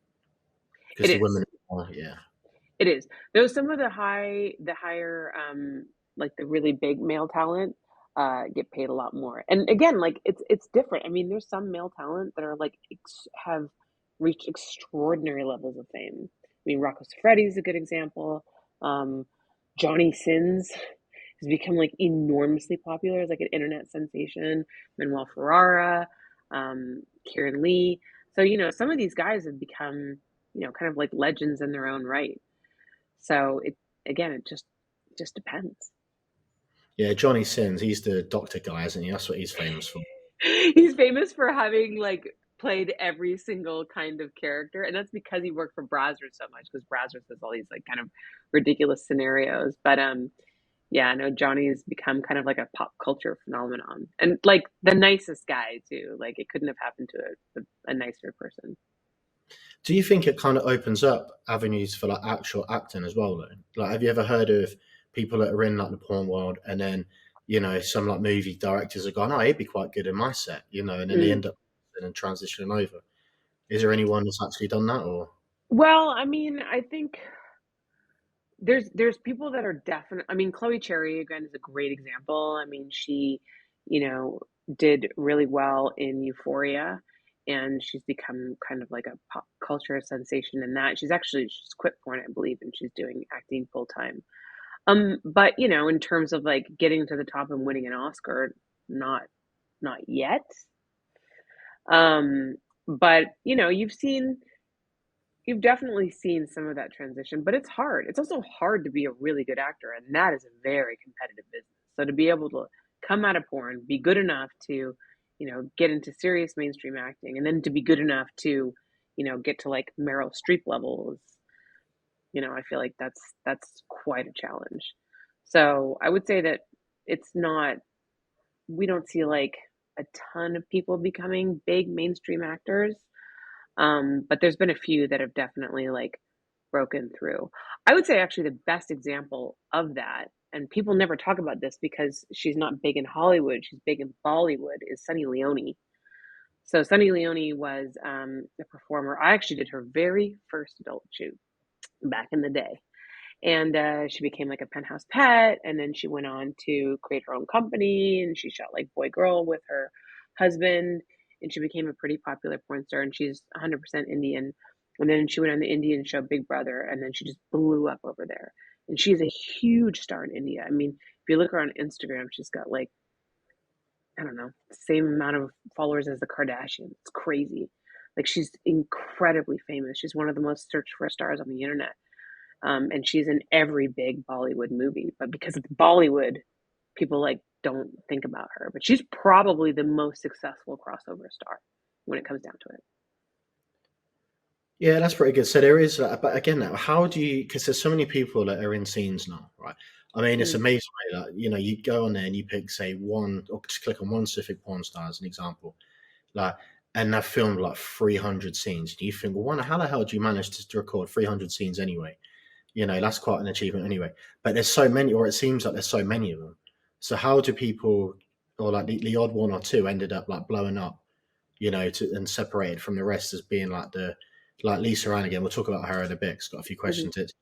It Because the women, is. yeah. It is. Though some of the higher, like the really big male talent, get paid a lot more. And again, like it's different. I mean, there's some male talent that are like have reached extraordinary levels of fame. I mean, Rocco Siffredi is a good example. Um, Johnny Sins has become like enormously popular as like an internet sensation. Manuel Ferrara, Kieran Lee. So, some of these guys have become, kind of like legends in their own right. So again, it just depends. Yeah, Johnny Sins, he's the doctor guy, isn't he? That's what he's famous for. He's famous for having like played every single kind of character, and that's because he worked for Brazzers so much. Because Brazzers has all these like kind of ridiculous scenarios. But yeah, no, Johnny's become kind of like a pop culture phenomenon, and like the nicest guy too. Like it couldn't have happened to a nicer person. Do you think it kind of opens up avenues for like actual acting as well, though? Like, have you ever heard of people that are in like the porn world, and then some like movie directors have gone, "Oh, he'd be quite good in my set," and then they Mm. end up and transitioning over. Is there anyone that's actually done that, or? Well, I mean, I think there's people that are definite. I mean, Chloe Cherry again is a great example. I mean, she, you know, did really well in Euphoria, and she's become kind of like a pop culture sensation in that. She's quit porn, I believe, and she's doing acting full time. But in terms of like getting to the top and winning an Oscar, not not yet. But you've definitely seen some of that transition, but it's hard. It's also hard to be a really good actor, and that is a very competitive business. So to be able to come out of porn, be good enough to, get into serious mainstream acting, and then to be good enough to, get to like Meryl Streep levels, I feel like that's quite a challenge. So I would say that it's not we don't see like a ton of people becoming big mainstream actors. But there's been a few that have definitely like broken through. I would say actually the best example of that, and people never talk about this because she's not big in Hollywood, she's big in Bollywood, is Sunny Leone. So Sunny Leone was a performer. I actually did her very first adult shoot back in the day. And she became like a penthouse pet, and then she went on to create her own company, and she shot like Boy Girl with her husband, and she became a pretty popular porn star. And she's 100% Indian. And then she went on the Indian show Big Brother, and then she just blew up over there. And she's a huge star in India. I mean, if you look her on Instagram, she's got like, I don't know, the same amount of followers as the Kardashians. It's crazy. Like she's incredibly famous. She's one of the most searched for stars on the internet, and she's in every big Bollywood movie. But because it's Bollywood, people like don't think about her. But she's probably the most successful crossover star when it comes down to it. Yeah, that's pretty good. So there is, but again, now, how do you? Because there's so many people that are in scenes now, right? I mean, it's Mm. amazing. That you go on there and you pick, say, one, or just click on one specific porn star as an example, like, and they've filmed like 300 scenes. And you think, well, how the hell do you manage to record 300 scenes anyway? That's quite an achievement anyway. But there's so many, or it seems like there's so many of them. So how do people, or like the odd one or two, ended up like blowing up? And separated from the rest as being like Lisa Ann again. We'll talk about her in a bit. 'Cause got a few Hmm. questions. It's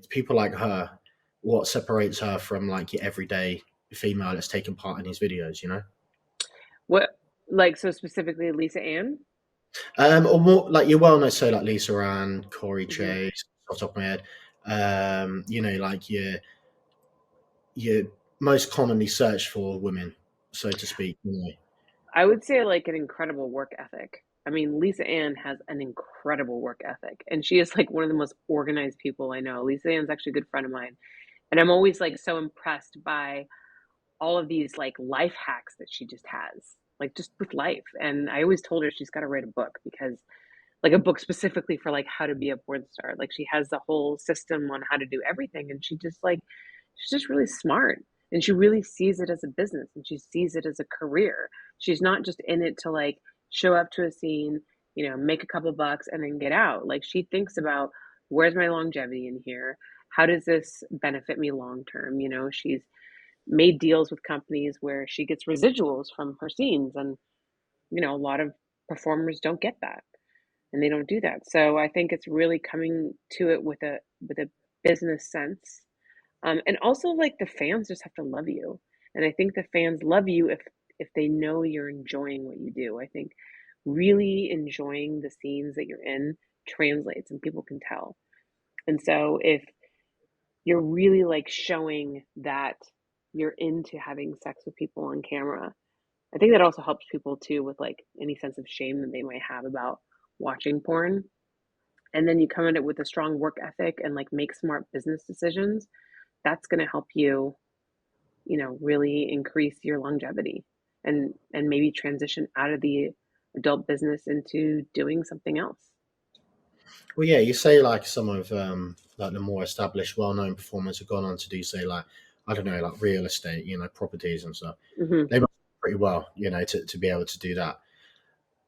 people like her. What separates her from like your everyday female that's taking part in these videos? What, like, so specifically Lisa Ann? Or more like your well known, so like Lisa Ann, Corey Hmm. Chase, off the top of my head. Like your most commonly searched for women, so to speak. I would say like an incredible work ethic. I mean, Lisa Ann has an incredible work ethic, and she is like one of the most organized people I know. Lisa Ann's actually a good friend of mine, and I'm always like so impressed by all of these like life hacks that she just has, like just with life. And I always told her she's got to write a book, because like a book specifically for like how to be a porn star. Like she has the whole system on how to do everything, and she's just really smart, and she really sees it as a business, and she sees it as a career. She's not just in it to like show up to a scene, make a couple bucks and then get out. Like she thinks about, where's my longevity in here? How does this benefit me long term? She's made deals with companies where she gets residuals from her scenes, and a lot of performers don't get that, and they don't do that. So I think it's really coming to it with a business sense, and also like the fans just have to love you, and I think the fans love you if they know you're enjoying what you do. I think really enjoying the scenes that you're in translates, and people can tell. And so if you're really like showing that you're into having sex with people on camera, I think that also helps people too with like any sense of shame that they might have about watching porn, and then you come at it with a strong work ethic and like make smart business decisions, that's going to help you, really increase your longevity and maybe transition out of the adult business into doing something else. Well, yeah, you say like some of like the more established, well-known performers have gone on to do, say, like I don't know, like real estate, properties and stuff. Hmm. They must do pretty well, to be able to do that.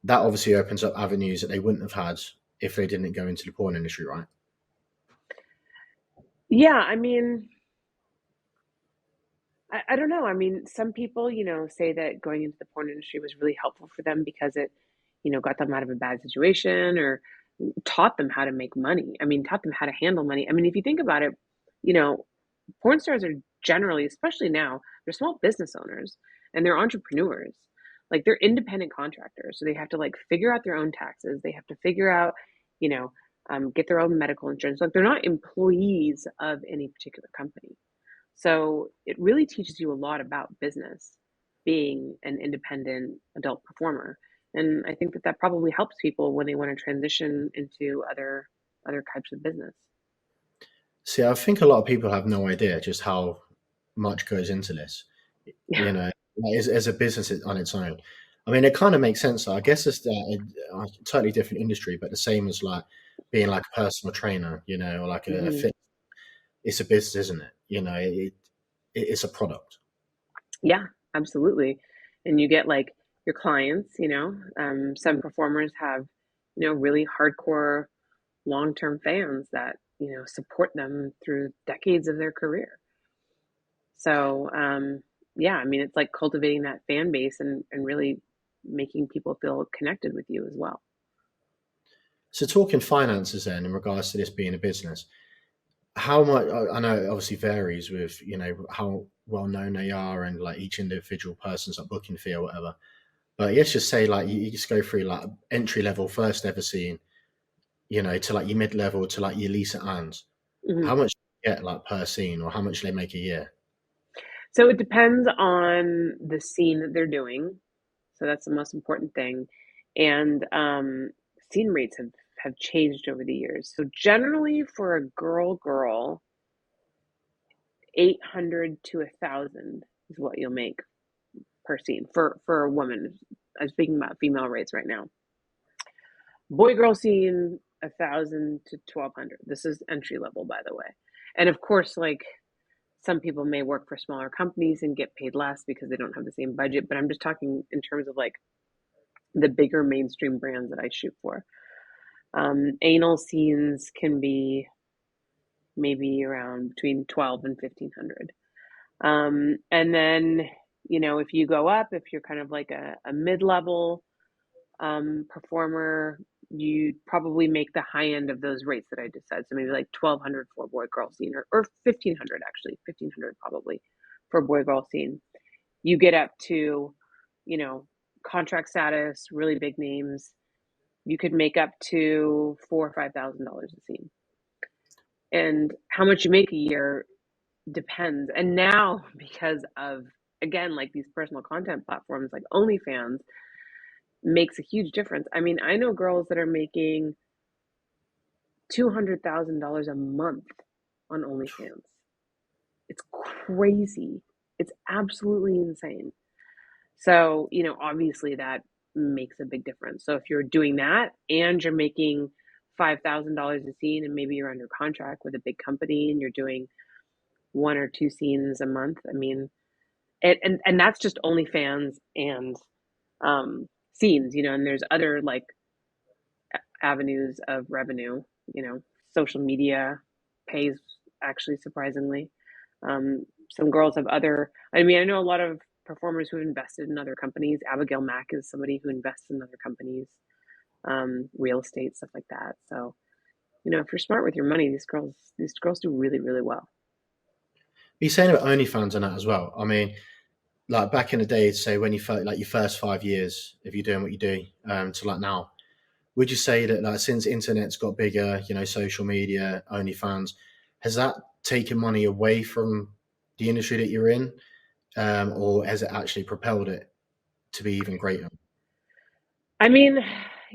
That obviously opens up avenues that they wouldn't have had if they didn't go into the porn industry, right? Yeah, I mean, I don't know. I mean, some people, say that going into the porn industry was really helpful for them because it, got them out of a bad situation or taught them how to make money. I mean, taught them how to handle money. I mean, if you think about it, you know, porn stars are generally, especially now, they're small business owners and they're entrepreneurs. Like they're independent contractors. So they have to like figure out their own taxes. They have to figure out, you know, get their own medical insurance. Like they're not employees of any particular company. So it really teaches you a lot about business, being an independent adult performer. And I think that that probably helps people when they want to transition into other types of business. See, I think a lot of people have no idea just how much goes into this. Yeah. Like, as a business on its own. I mean, it kind of makes sense. I guess it's a totally different industry, but the same as like being like a personal trainer, or like a Hmm. fit. It's a business, isn't it? It's a product. Yeah, absolutely. And you get like your clients, some performers have, really hardcore long-term fans that, support them through decades of their career. So, yeah, I mean, it's like cultivating that fan base and really making people feel connected with you as well. So, talking finances then, in regards to this being a business, how much? I know it obviously varies with how well known they are and like each individual person's like booking fee or whatever. But let's just say like you just go through like entry level first ever scene, to like your mid level to like your Lisa Anns. Mhm. How much do you get like per scene, or how much they make a year? So it depends on the scene that they're doing. So that's the most important thing. And scene rates have changed over the years. So generally for a girl, 800 to 1,000 is what you'll make per scene for a woman. I'm speaking about female rates right now. Boy girl scene 1,000 to 1,200. This is entry level, by the way. And of course, like some people may work for smaller companies and get paid less because they don't have the same budget. But I'm just talking in terms of like the bigger mainstream brands that I shoot for. Anal scenes can be maybe around between 12 and 1,500. And then, if you go up, if you're kind of like a mid level performer, you probably make the high end of those rates that I just said. So maybe like 1,200 for a boy girl scene, or 1,500 actually, 1,500 probably for a boy girl scene. You get up to, you know, contract status, really big names. You could make up to $4,000 or $5,000 a scene. And how much you make a year depends. And now, because of, again, like these personal content platforms like OnlyFans, makes a huge difference. I mean, I know girls that are making $200,000 a month on OnlyFans. It's crazy. It's absolutely insane. So, obviously that makes a big difference. So if you're doing that and you're making $5,000 a scene and maybe you're under contract with a big company and you're doing one or two scenes a month, I mean, and that's just OnlyFans and scenes, and there's other like avenues of revenue. Social media pays actually surprisingly. Some girls have other. I mean, I know a lot of performers who've invested in other companies. Abigail Mack is somebody who invests in other companies, real estate stuff like that. So if you're smart with your money, these girls do really really well. You're saying about OnlyFans and that as well. I mean, like back in the day, say when you felt like your first 5 years, if you're doing what you do, to like now, would you say that like since internet's got bigger, social media, OnlyFans, has that taken money away from the industry that you're in, or has it actually propelled it to be even greater? I mean,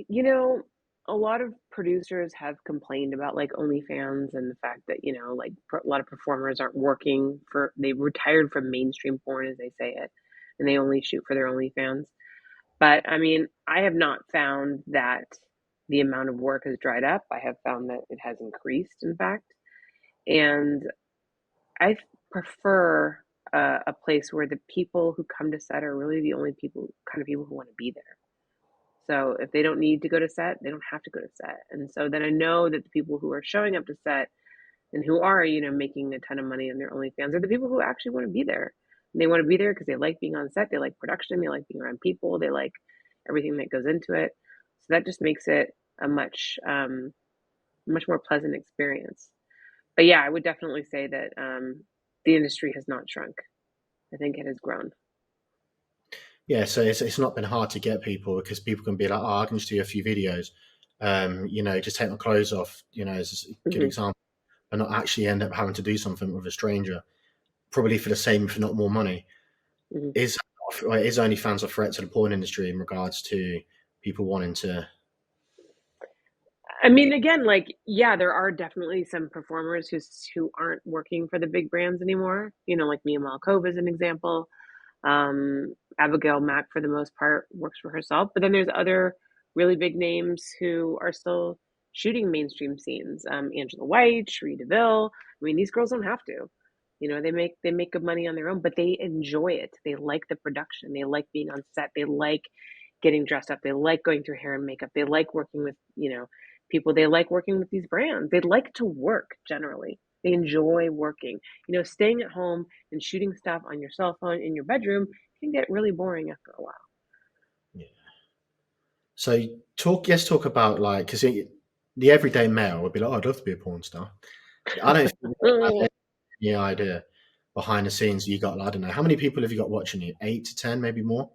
you know. a lot of producers have complained about like OnlyFans and the fact that, like a lot of performers aren't working they retired from mainstream porn, as they say it, and they only shoot for their OnlyFans. But I mean, I have not found that the amount of work has dried up. I have found that it has increased, in fact. And I prefer a place where the people who come to set are really the only kind of people who want to be there. So if they don't need to go to set, they don't have to go to set. And so then I know that the people who are showing up to set and who are, making a ton of money on their OnlyFans are the people who actually want to be there. And they want to be there because they like being on set, they like production, they like being around people, they like everything that goes into it. So that just makes it a much more pleasant experience. But yeah, I would definitely say that the industry has not shrunk. I think it has grown. Yeah, so it's not been hard to get people because people can be like, oh, I can just do a few videos, just take my clothes off, as a good Hmm. example, and not actually end up having to do something with a stranger, probably for the same, if not more money. Hmm. Is OnlyFans a threat to the porn industry in regards to people wanting to? I mean, again, like, yeah, there are definitely some performers who aren't working for the big brands anymore. Like Mia Malkova is an example. Abigail Mack, for the most part, works for herself. But then there's other really big names who are still shooting mainstream scenes. Angela White, Cherie DeVille. I mean, these girls don't have to. They make good money on their own, but they enjoy it. They like the production. They like being on set. They like getting dressed up. They like going through hair and makeup. They like working with, people. They like working with these brands. They like to work generally. They enjoy working. Staying at home and shooting stuff on your cell phone in your bedroom can get really boring after a while. Yeah. So let's talk about like, because the everyday male would be like, oh, I'd love to be a porn star. I don't think they have any idea behind the scenes you got. Like, I don't know how many people have you got watching you? 8 to 10, maybe more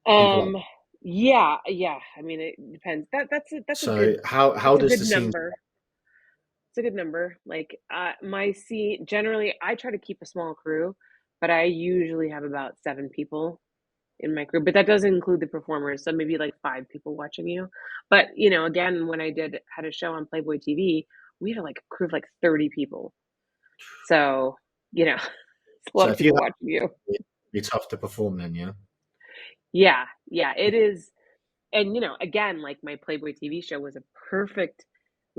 people like. um, yeah, yeah. I mean, it depends. That's a So good how that's a does good the scene? number. It's a good number. Like my scene generally, I try to keep a small crew, but I usually have about 7 people in my crew. But that doesn't include the performers, so maybe like 5 people watching you. But again, when I had a show on Playboy TV, we had like a crew of like 30 people. So it's a lot So of if you people have, watching you. it'd be tough to perform then, yeah. Yeah, yeah, it is. And again, like my Playboy TV show was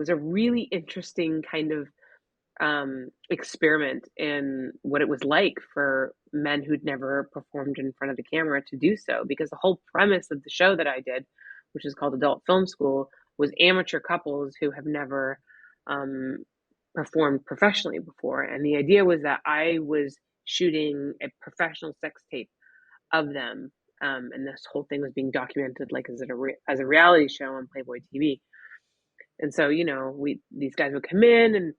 a really interesting kind of experiment in what it was like for men who'd never performed in front of the camera to do so. Because the whole premise of the show that I did, which is called Adult Film School, was amateur couples who have never um, performed professionally before. And the idea was that I was shooting a professional sex tape of them. And this whole thing was being documented like as a reality show on Playboy TV. And so, we these guys would come in, and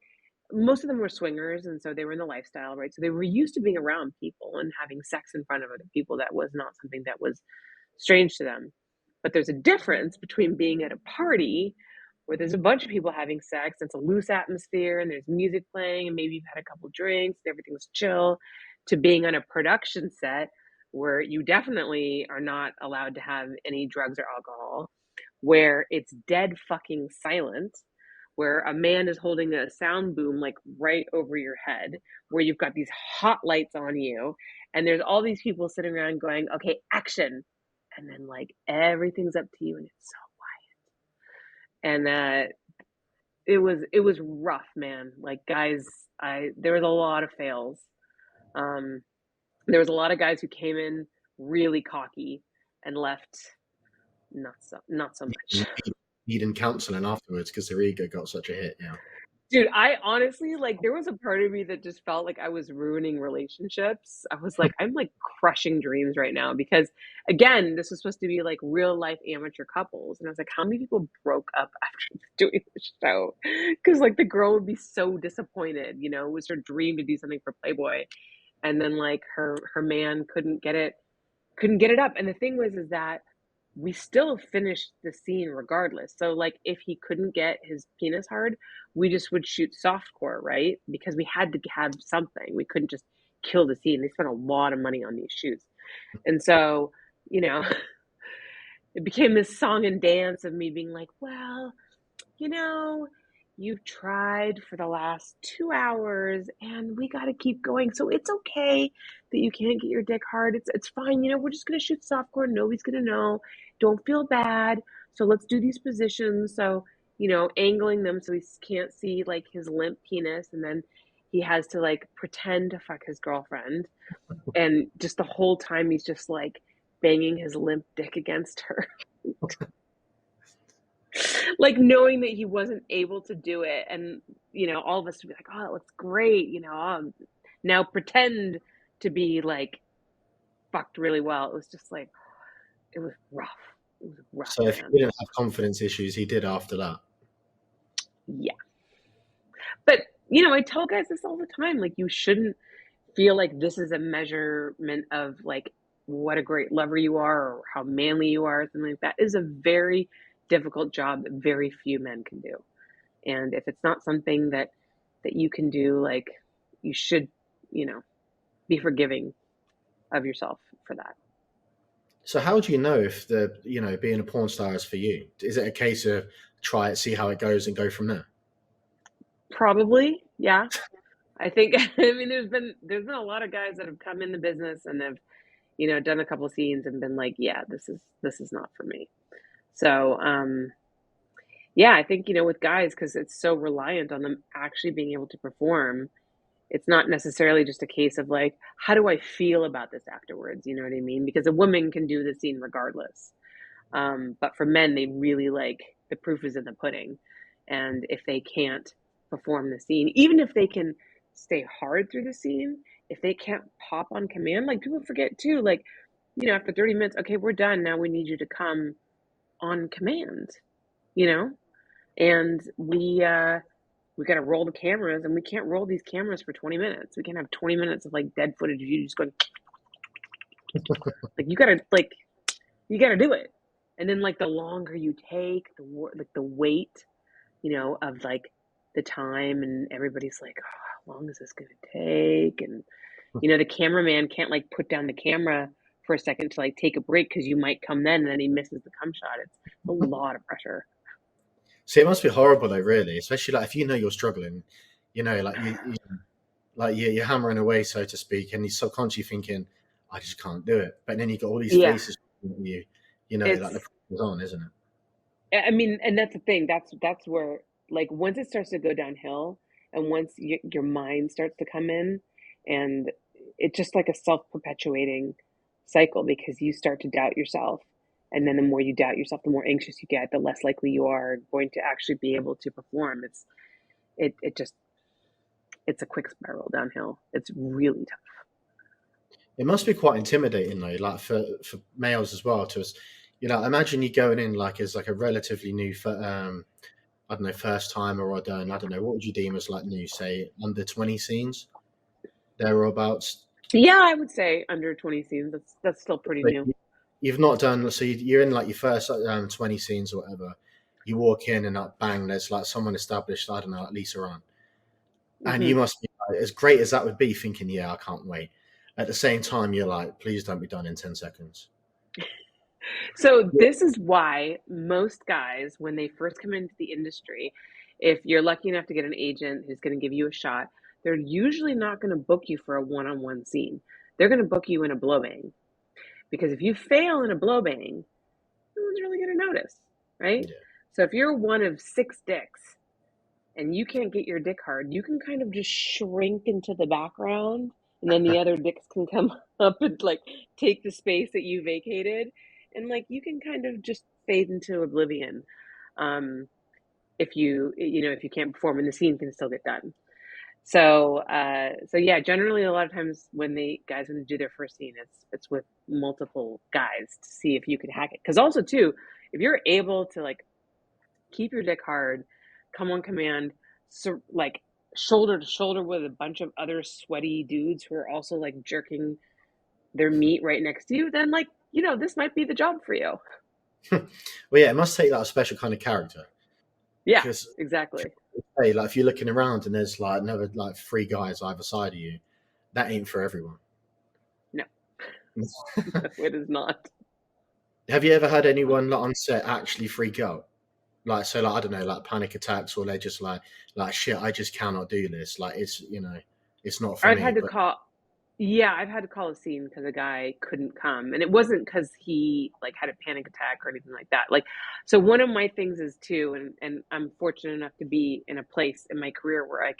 most of them were swingers, and so they were in the lifestyle, right? So they were used to being around people and having sex in front of other people. That was not something that was strange to them. But there's a difference between being at a party where there's a bunch of people having sex, it's a loose atmosphere, and there's music playing, and maybe you've had a couple drinks, and everything's chill, to being on a production set where you definitely are not allowed to have any drugs or alcohol, where it's dead fucking silent, where a man is holding a sound boom like right over your head, where you've got these hot lights on you, and there's all these people sitting around going, okay, action. And then like everything's up to you, and it's so and it was rough, man. Like guys, I there was a lot of fails. Um, there was a lot of guys who came in really cocky and left not so much. Needing counselling afterwards because their ego got such a hit. Yeah. Dude, I honestly like there was a part of me that just felt like I was ruining relationships. I was like, I'm like crushing dreams right now because again, this was supposed to be like real life amateur couples. And I was like, how many people broke up after doing the show? Because like the girl would be so disappointed, it was her dream to do something for Playboy. And then like her man couldn't get it up. And the thing was is that we still finished the scene regardless. So like if he couldn't get his penis hard, we just would shoot softcore, right? Because we had to have something. We couldn't just kill the scene. They spent a lot of money on these shoots. And so, you know, it became this song and dance of me being like, well, you know, you've tried for the last 2 hours and we got to keep going. So it's okay that you can't get your dick hard. It's fine. We're just going to shoot softcore. Nobody's going to know. Don't feel bad. So let's do these positions. So, angling them so he can't see like his limp penis. And then he has to like pretend to fuck his girlfriend. And just the whole time he's just like banging his limp dick against her. Like knowing that he wasn't able to do it, and all of us would be like, oh, it looks great, now pretend to be like fucked really well. It was just like, it was rough. It was rough, So if man. he didn't have confidence issues, he did after that. Yeah, but I tell guys this all the time, like, you shouldn't feel like this is a measurement of like what a great lover you are or how manly you are or something like that. It is a very difficult job that very few men can do. And if it's not something that you can do, like, you should, be forgiving of yourself for that. So how do you know if being a porn star is for you? Is it a case of try it, see how it goes, and go from there? Probably, yeah. I think I mean there's been a lot of guys that have come in the business and have, done a couple of scenes and been like, yeah, this is not for me. So, yeah, I think, with guys, because it's so reliant on them actually being able to perform, it's not necessarily just a case of like, how do I feel about this afterwards? You know what I mean? Because a woman can do the scene regardless. But for men, they really like, the proof is in the pudding. And if they can't perform the scene, even if they can stay hard through the scene, if they can't pop on command, like, people forget too, like, after 30 minutes, okay, we're done. Now we need you to come on command, you know? And we got to roll the cameras, and we can't roll these cameras for 20 minutes. We can't have 20 minutes of like dead footage of you just going like, you gotta do it. And then like the longer you take, the weight, of like the time, and everybody's like, oh, how long is this gonna take? And the cameraman can't like put down the camera for a second to like take a break because you might come then, and then he misses the cum shot. It's a lot of pressure. See, it must be horrible though, really, especially like if you know you're struggling, like you're hammering away, so to speak, and you're subconsciously thinking, I just can't do it. But then you got all these Yeah, faces at you, like the it's pressure's on, isn't it? I mean, and that's the thing. That's where, like, once it starts to go downhill, and once your mind starts to come in, and it's just like a self-perpetuating cycle, because you start to doubt yourself, and then the more you doubt yourself, the more anxious you get, the less likely you are going to actually be able to perform. It just it's a quick spiral downhill. It's really tough. It must be quite intimidating though, like for males as well. Imagine you going in like as like a relatively new, I don't know, first timer, or done, I don't know, what would you deem as like new, say under 20 scenes, thereabouts. Yeah, I would say under 20 scenes. That's still pretty But new. you've not done, so you're in like your first 20 scenes or whatever. You walk in and like bang, there's like someone established, I don't know, like Lisa on, and you Hmm. must be like, as great as that would be, thinking, yeah, I can't wait. At the same time, you're like, please don't be done in 10 seconds. So this is why most guys, when they first come into the industry, if you're lucky enough to get an agent who's going to give you a shot, they're usually not going to book you for a one-on-one scene. They're going to book you in a blow bang, because if you fail in a blow bang, no one's really going to notice, right? Yeah. So if you're one of 6 dicks and you can't get your dick hard, you can kind of just shrink into the background, and then the other dicks can come up and like take the space that you vacated, and like you can kind of just fade into oblivion. Um, if you can't perform, and the scene can still get done. So yeah, generally a lot of times when the guys want to do their first scene, it's with multiple guys to see if you can hack it. Because also too, if you're able to like keep your dick hard, come on command, so like shoulder to shoulder with a bunch of other sweaty dudes who are also like jerking their meat right next to you, then like, this might be the job for you. Well, yeah, it must take like a special kind of character, Yeah, because exactly. hey, like if you're looking around and there's like another like three guys either side of you, that ain't for everyone. No, no, it is not. Have you ever had anyone like on set actually freak out? Like, so, like, I don't know, like panic attacks, or they're just like shit, I just cannot do this. Like, it's, it's not for I've me. had to But call Yeah, I've had to call a scene because a guy couldn't come. And it wasn't because he like had a panic attack or anything like that. Like, so one of my things is too, and I'm fortunate enough to be in a place in my career where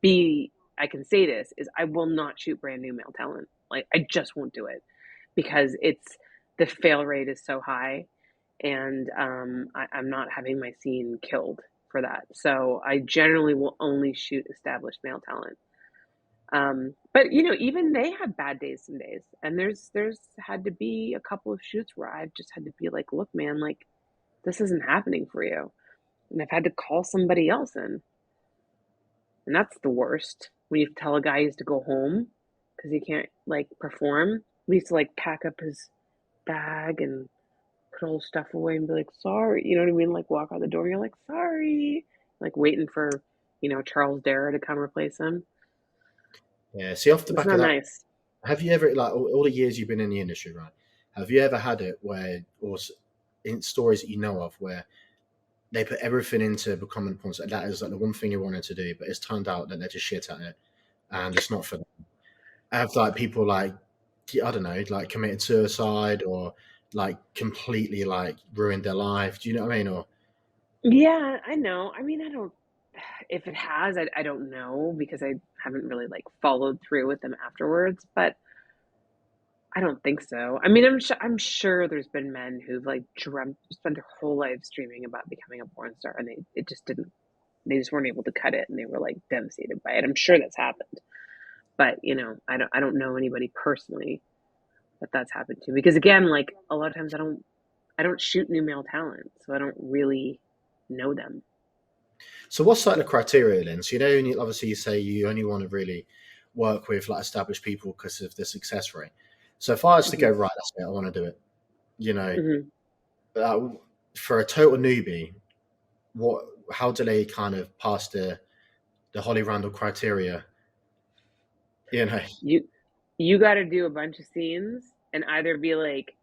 be I can say this is I will not shoot brand new male talent. Like I just won't do it because it's the fail rate is so high, and I'm not having my scene killed for that. So I generally will only shoot established male talent. But even they have bad days some days, and there's had to be a couple of shoots where I've just had to be like, look, man, like this isn't happening for you, and I've had to call somebody else in, and that's the worst when you tell a guy he has to go home because he can't like perform. We used to like pack up his bag and put all his stuff away and be like, sorry, you know what I mean? Like walk out the door, you're like, sorry, like waiting for Charles Dara to come replace him. yeah, see, off the It's back of not that, nice. have you ever, like, all the years you've been in the industry, right? Have you ever had it where, or in stories that you know of, where they put everything into becoming porn star? That is like the one thing you wanted to do, but it's turned out that they're just shit at it, and it's not for them. Have like people like, I don't know, like committed suicide, or like completely like ruined their life? Do you know what I mean? Or Yeah, I know. I mean, I don't, if it has, I don't know because I haven't really like followed through with them afterwards, but I don't think so. I mean, I'm sure there's been men who've like spent their whole lives dreaming about becoming a porn star and it just didn't, they just weren't able to cut it and they were like devastated by it. I'm sure that's happened, but I don't know anybody personally that that's happened to because again, like a lot of times I don't shoot new male talent, so I don't really know them. so, what's like the criteria then? So, obviously you say you only want to really work with like established people because of the success rate. So, if I was to go, Hmm. right, that's it, I want to do it. You know, Hmm. uh, for a total newbie, what? How do they kind of pass the Holly Randall criteria? You know, You you got to do a bunch of scenes and either be like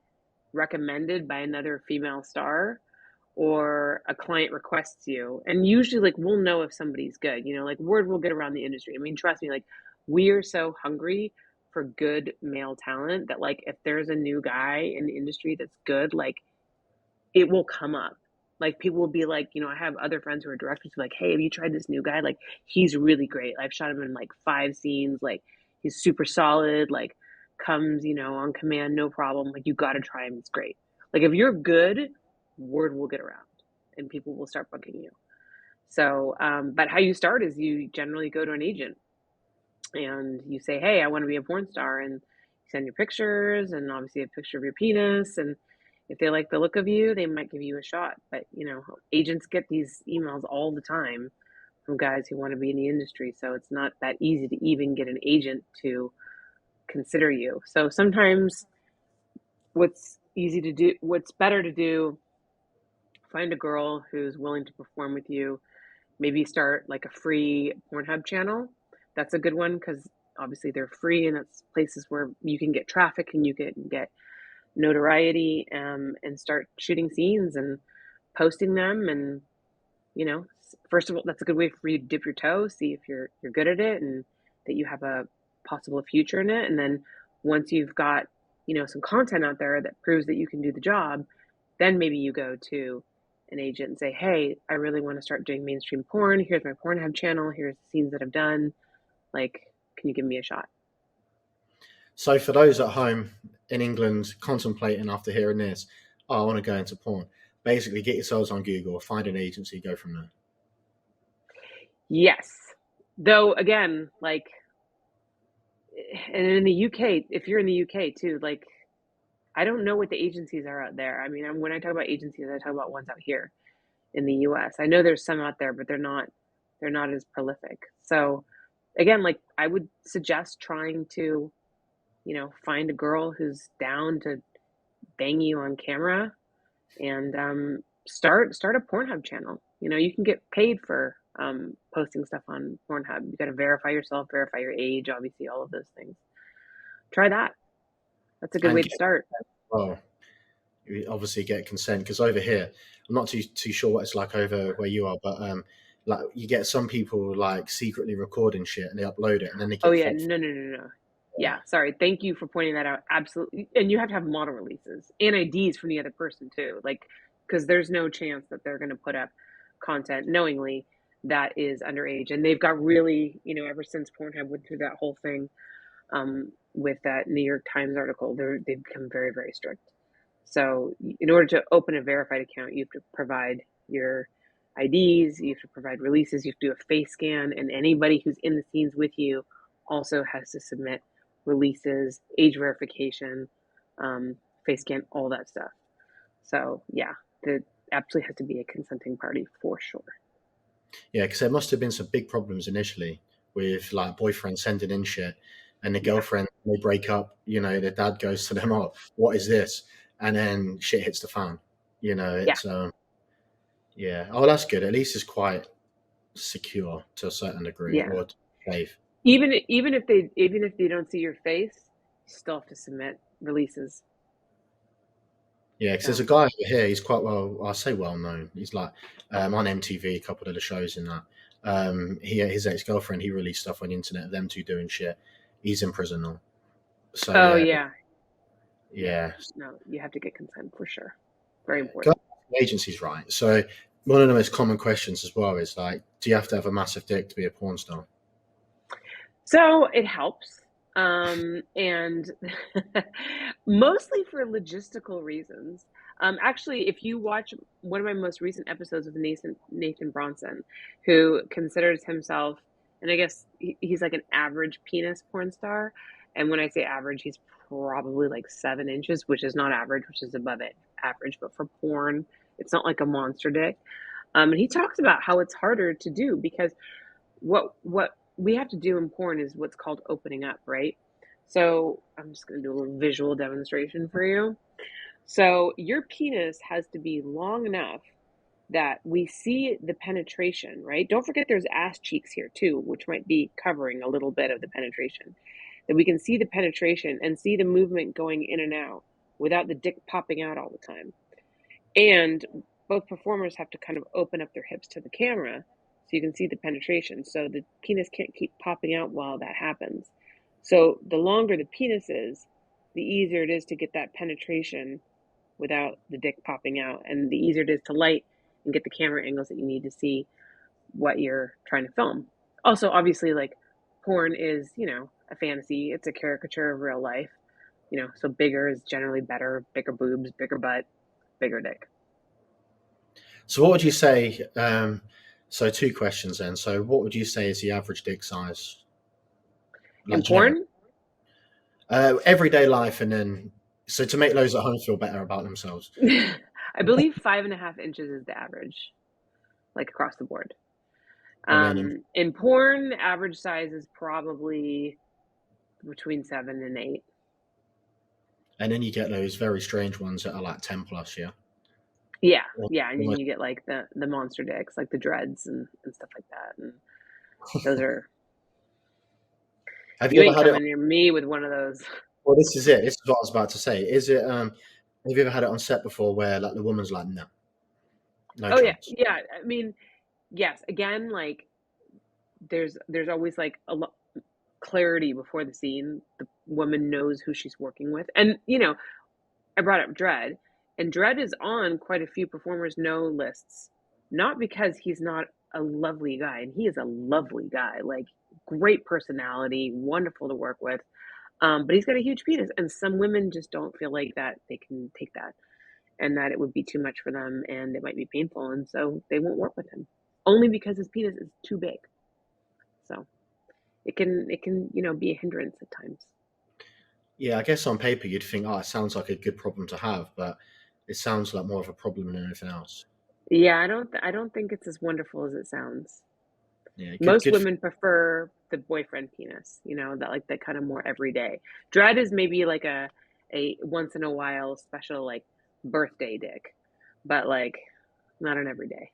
recommended by another female star or a client requests you. And usually like we'll know if somebody's good, like word will get around the industry. I mean, trust me, like we are so hungry for good male talent that like if there's a new guy in the industry that's good, like it will come up. Like people will be like, I have other friends who are directors who are like, hey, have you tried this new guy? Like he's really great. I've shot him in like 5 scenes. Like he's super solid. Like comes, on command, no problem. Like you got to try him. He's great. Like if you're good, word will get around, and people will start booking you. So, but how you start is you generally go to an agent and you say, hey, I want to be a porn star, and you send your pictures and obviously a picture of your penis, and if they like the look of you, they might give you a shot. But agents get these emails all the time from guys who want to be in the industry, so it's not that easy to even get an agent to consider you. So sometimes what's better to do, find a girl who's willing to perform with you, maybe start like a free Pornhub channel. That's a good one because obviously they're free and that's places where you can get traffic and you can get notoriety, and start shooting scenes and posting them. And first of all, that's a good way for you to dip your toe, see if you're good at it and that you have a possible future in it. And then once you've got some content out there that proves that you can do the job, then maybe you go to an agent and say, hey, I really want to start doing mainstream porn. Here's my Pornhub channel. Here's the scenes that I've done. Like, can you give me a shot? so for those at home in England contemplating after hearing this, oh, I want to go into porn. Basically, get yourselves on Google, find an agency, go from there. Yes. Though, again, like, and in the UK, if you're in the UK too, like, I don't know what the agencies are out there. I mean, when I talk about agencies, I talk about ones out here in the US. I know there's some out there, but they're not as prolific. So, again, like, I would suggest trying to, find a girl who's down to bang you on camera and start a Pornhub channel. You can get paid for posting stuff on Pornhub. You got to verify yourself, verify your age, obviously, all of those things. Try that. That's a good And way to get, start. well, you obviously get consent, because over here, I'm not too sure what it's like over where you are, but like you get some people like secretly recording shit and they upload it and then they Oh get yeah, fucked. no, no, no, no. Yeah, sorry. Thank you for pointing that out. Absolutely. And you have to have model releases and IDs from the other person too. Like, because there's no chance that they're going to put up content knowingly that is underage. And they've got really, ever since Pornhub went through that whole thing with that New York Times article, they've become very, very strict. So, in order to open a verified account, you have to provide your IDs, you have to provide releases, you have to do a face scan, and anybody who's in the scenes with you also has to submit releases, age verification, face scan, all that stuff. So, yeah, there absolutely has to be a consenting party for sure. Yeah, because there must have been some big problems initially with like boyfriends sending in shit, and the Yeah, girlfriend, they break up. The dad goes to them, "Oh, what is this?" And then shit hits the fan. yeah, It's yeah. Oh, that's good. At least it's quite secure to a certain degree, yeah. or safe. Even if they don't see your face, you still have to submit releases. Yeah, because there's a So, guy over here. He's quite well. I say well known. He's like on MTV, a couple of the shows in that. His ex girlfriend. He released stuff on the internet of them two doing shit. He's in prison now. So oh yeah, yeah, yeah. yeah. No, you have to get consent for sure. Very Go important. agencies, right? So one of the most common questions as well is like, do you have to have a massive dick to be a porn star? So it helps. And mostly for logistical reasons. Actually, if you watch one of my most recent episodes of Nathan Bronson, who considers himself, and I guess he's like an average penis porn star. And when I say average, he's probably like 7 inches, which is not average, which is above it average. But for porn, it's not like a monster dick. And he talks about how it's harder to do because what we have to do in porn is what's called opening up, right? So I'm just going to do a little visual demonstration for you. So your penis has to be long enough that we see the penetration, right? Don't forget there's ass cheeks here too, which might be covering a little bit of the penetration. That we can see the penetration and see the movement going in and out without the dick popping out all the time. And both performers have to kind of open up their hips to the camera so you can see the penetration. So the penis can't keep popping out while that happens. So the longer the penis is, the easier it is to get that penetration without the dick popping out, and the easier it is to light and get the camera angles that you need to see what you're trying to film. Also, obviously, like porn is, a fantasy. It's a caricature of real life. So bigger is generally better, bigger boobs, bigger butt, bigger dick. So what would you say? So two questions then. So what would you say is the average dick size, In like generic, porn, everyday life, and then so to make those at home feel better about themselves, I believe 5.5 inches is the average, like across the board. and then In porn, average size is probably between 7 and 8. you get those very strange ones that are like 10 plus, yeah. Yeah, Or- yeah, and then almost- you get like the monster dicks, like the dreads and stuff like that. And those are Have you you ever ain't had it? coming near me with one of those. Well, this is it. This is what I was about to say. Is it? Have you ever had it on set before where like the woman's like, no, no Oh yeah, chance? yeah. I mean, yes. Again, like there's always like clarity before the scene. The woman knows who she's working with, and I brought up Dredd, and Dredd is on quite a few performers no lists, not because he's not a lovely guy, and he is a lovely guy, like great personality, wonderful to work with. But he's got a huge penis, and some women just don't feel like that they can take that, and that it would be too much for them, and it might be painful, and so they won't work with him, only because his penis is too big. So it can be a hindrance at times. Yeah, I guess on paper you'd think, oh, it sounds like a good problem to have, but it sounds like more of a problem than anything else. Yeah, I don't think it's as wonderful as it sounds. Yeah, good, Most good. women prefer the boyfriend penis, that like that kind of more everyday. Dread is maybe like a once in a while special like birthday dick, but like not an everyday.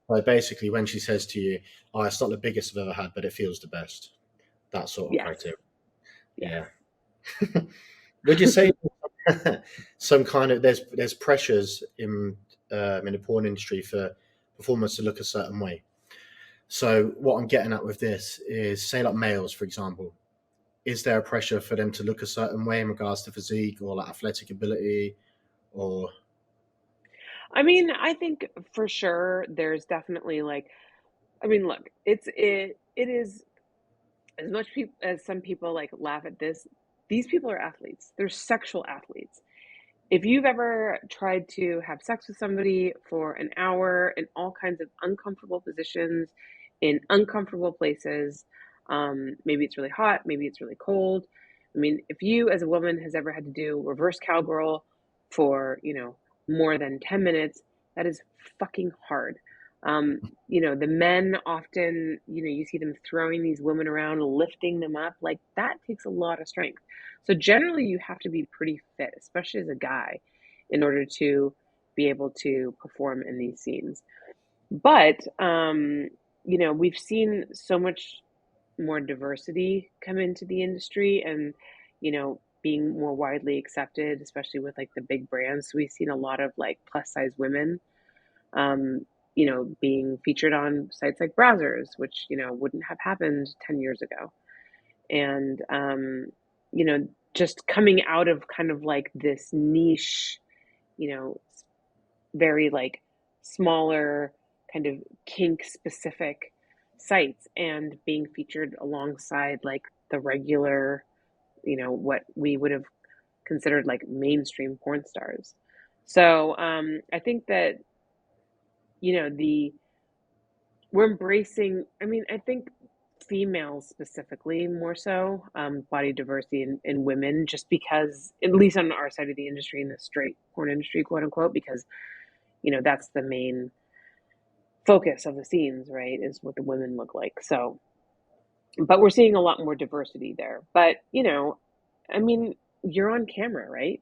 So basically, when she says to you, "Oh, it's not the biggest I've ever had, but it feels the best," that sort of Yes. criteria. Yes. Yeah. Would you say some kind of there's pressures in the porn industry for performers to look a certain way. So what I'm getting at with this is, say like males, for example, is there a pressure for them to look a certain way in regards to physique or like athletic ability or I mean, I think for sure there's definitely like, I mean, look, it is as much people as some people like laugh at this. These people are athletes. They're sexual athletes. If you've ever tried to have sex with somebody for an hour in all kinds of uncomfortable positions, in uncomfortable places, maybe it's really hot, maybe it's really cold. I mean, if you as a woman has ever had to do reverse cowgirl for, more than 10 minutes, that is fucking hard. The men often, you see them throwing these women around, lifting them up. Like that takes a lot of strength. So generally, you have to be pretty fit, especially as a guy, in order to be able to perform in these scenes. But we've seen so much more diversity come into the industry, and being more widely accepted, especially with like the big brands. So we've seen a lot of like plus size women, being featured on sites like Browsers, which wouldn't have happened 10 years ago, and just coming out of kind of like this niche, you know, very like smaller kind of kink specific sites and being featured alongside like the regular, what we would have considered like mainstream porn stars. So I think that the we're embracing. I mean, I think females specifically more so, body diversity in women, just because at least on our side of the industry, in the straight porn industry, quote unquote, because that's the main focus of the scenes, right? Is what the women look like. So, but we're seeing a lot more diversity there. But I mean, you're on camera, right?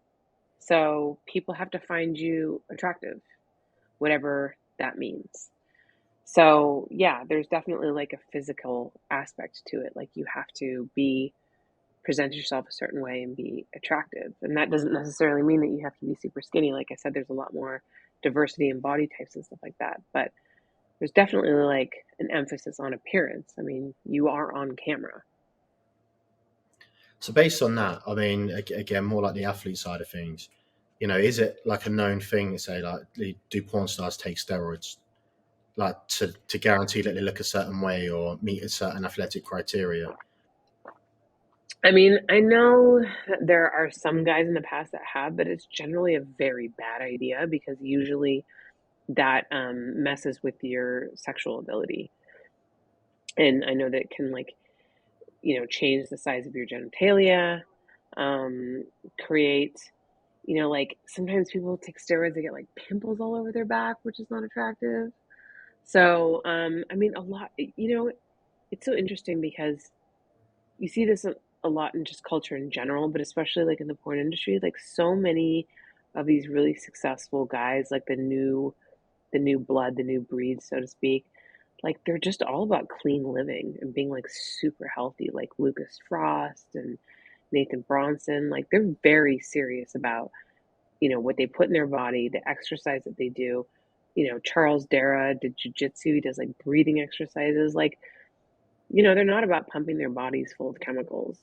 So people have to find you attractive, whatever that means. So, yeah, there's definitely like a physical aspect to it. Like you have to present yourself a certain way and be attractive. And that doesn't necessarily mean that you have to be super skinny. Like I said, there's a lot more diversity in body types and stuff like that. But there's definitely like an emphasis on appearance. I mean, you are on camera. so based on that, I mean, again, more like the athlete side of things, is it like a known thing to say like do porn stars take steroids like to guarantee that they look a certain way or meet a certain athletic criteria? I mean, I know that there are some guys in the past that have, but it's generally a very bad idea because usually that messes with your sexual ability. And I know that it can like, change the size of your genitalia, create, like sometimes people take steroids, they get like pimples all over their back, which is not attractive. So, I mean, a lot, it's so interesting because you see this a lot in just culture in general, but especially like in the porn industry, like so many of these really successful guys, like the new blood, the new breed, so to speak, like they're just all about clean living and being like super healthy, like Lucas Frost and Nathan Bronson. Like they're very serious about, what they put in their body, the exercise that they do. Charles Dara did jujitsu, he does like breathing exercises. Like, they're not about pumping their bodies full of chemicals.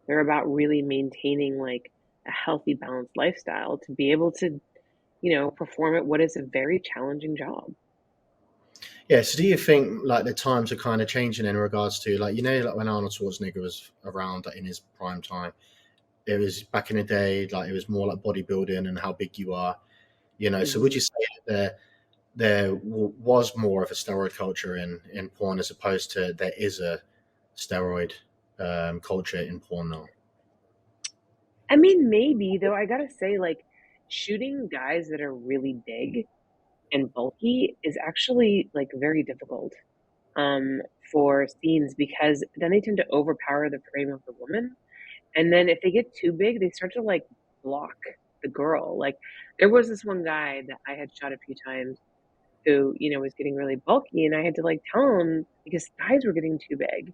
They're about really maintaining like a healthy, balanced lifestyle to be able to, perform at what is a very challenging job. Yeah. So do you think like the times are kind of changing in regards to like like when Arnold Schwarzenegger was around like, in his prime time? It was back in the day, like it was more like bodybuilding and how big you are. So would Hmm. you say that there was more of a steroid culture in porn as opposed to there is a steroid culture in porn now? I mean, maybe though. I gotta say, like, shooting guys that are really big and bulky is actually like very difficult um, for scenes because then they tend to overpower the frame of the woman. And then if they get too big, they start to like block the girl. Like there was this one guy that I had shot a few times who, was getting really bulky and I had to like tell him because his thighs were getting too big.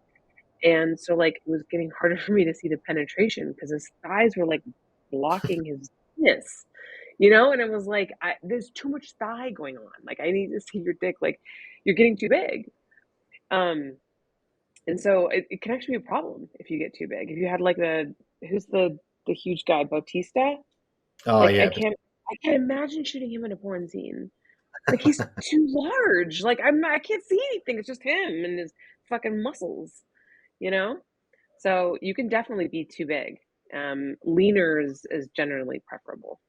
And so like it was getting harder for me to see the penetration because his thighs were like blocking his this, you know? And it was like, there's too much thigh going on. Like, I need to see your dick. Like, you're getting too big. Um, and so it can actually be a problem if you get too big. If you had like who's the huge guy, Bautista? Oh Like, yeah, I can't imagine shooting him in a porn scene. Like, he's too large. Like, I can't see anything. It's just him and his fucking muscles, you know? So you can definitely be too big. Leaner is generally preferable.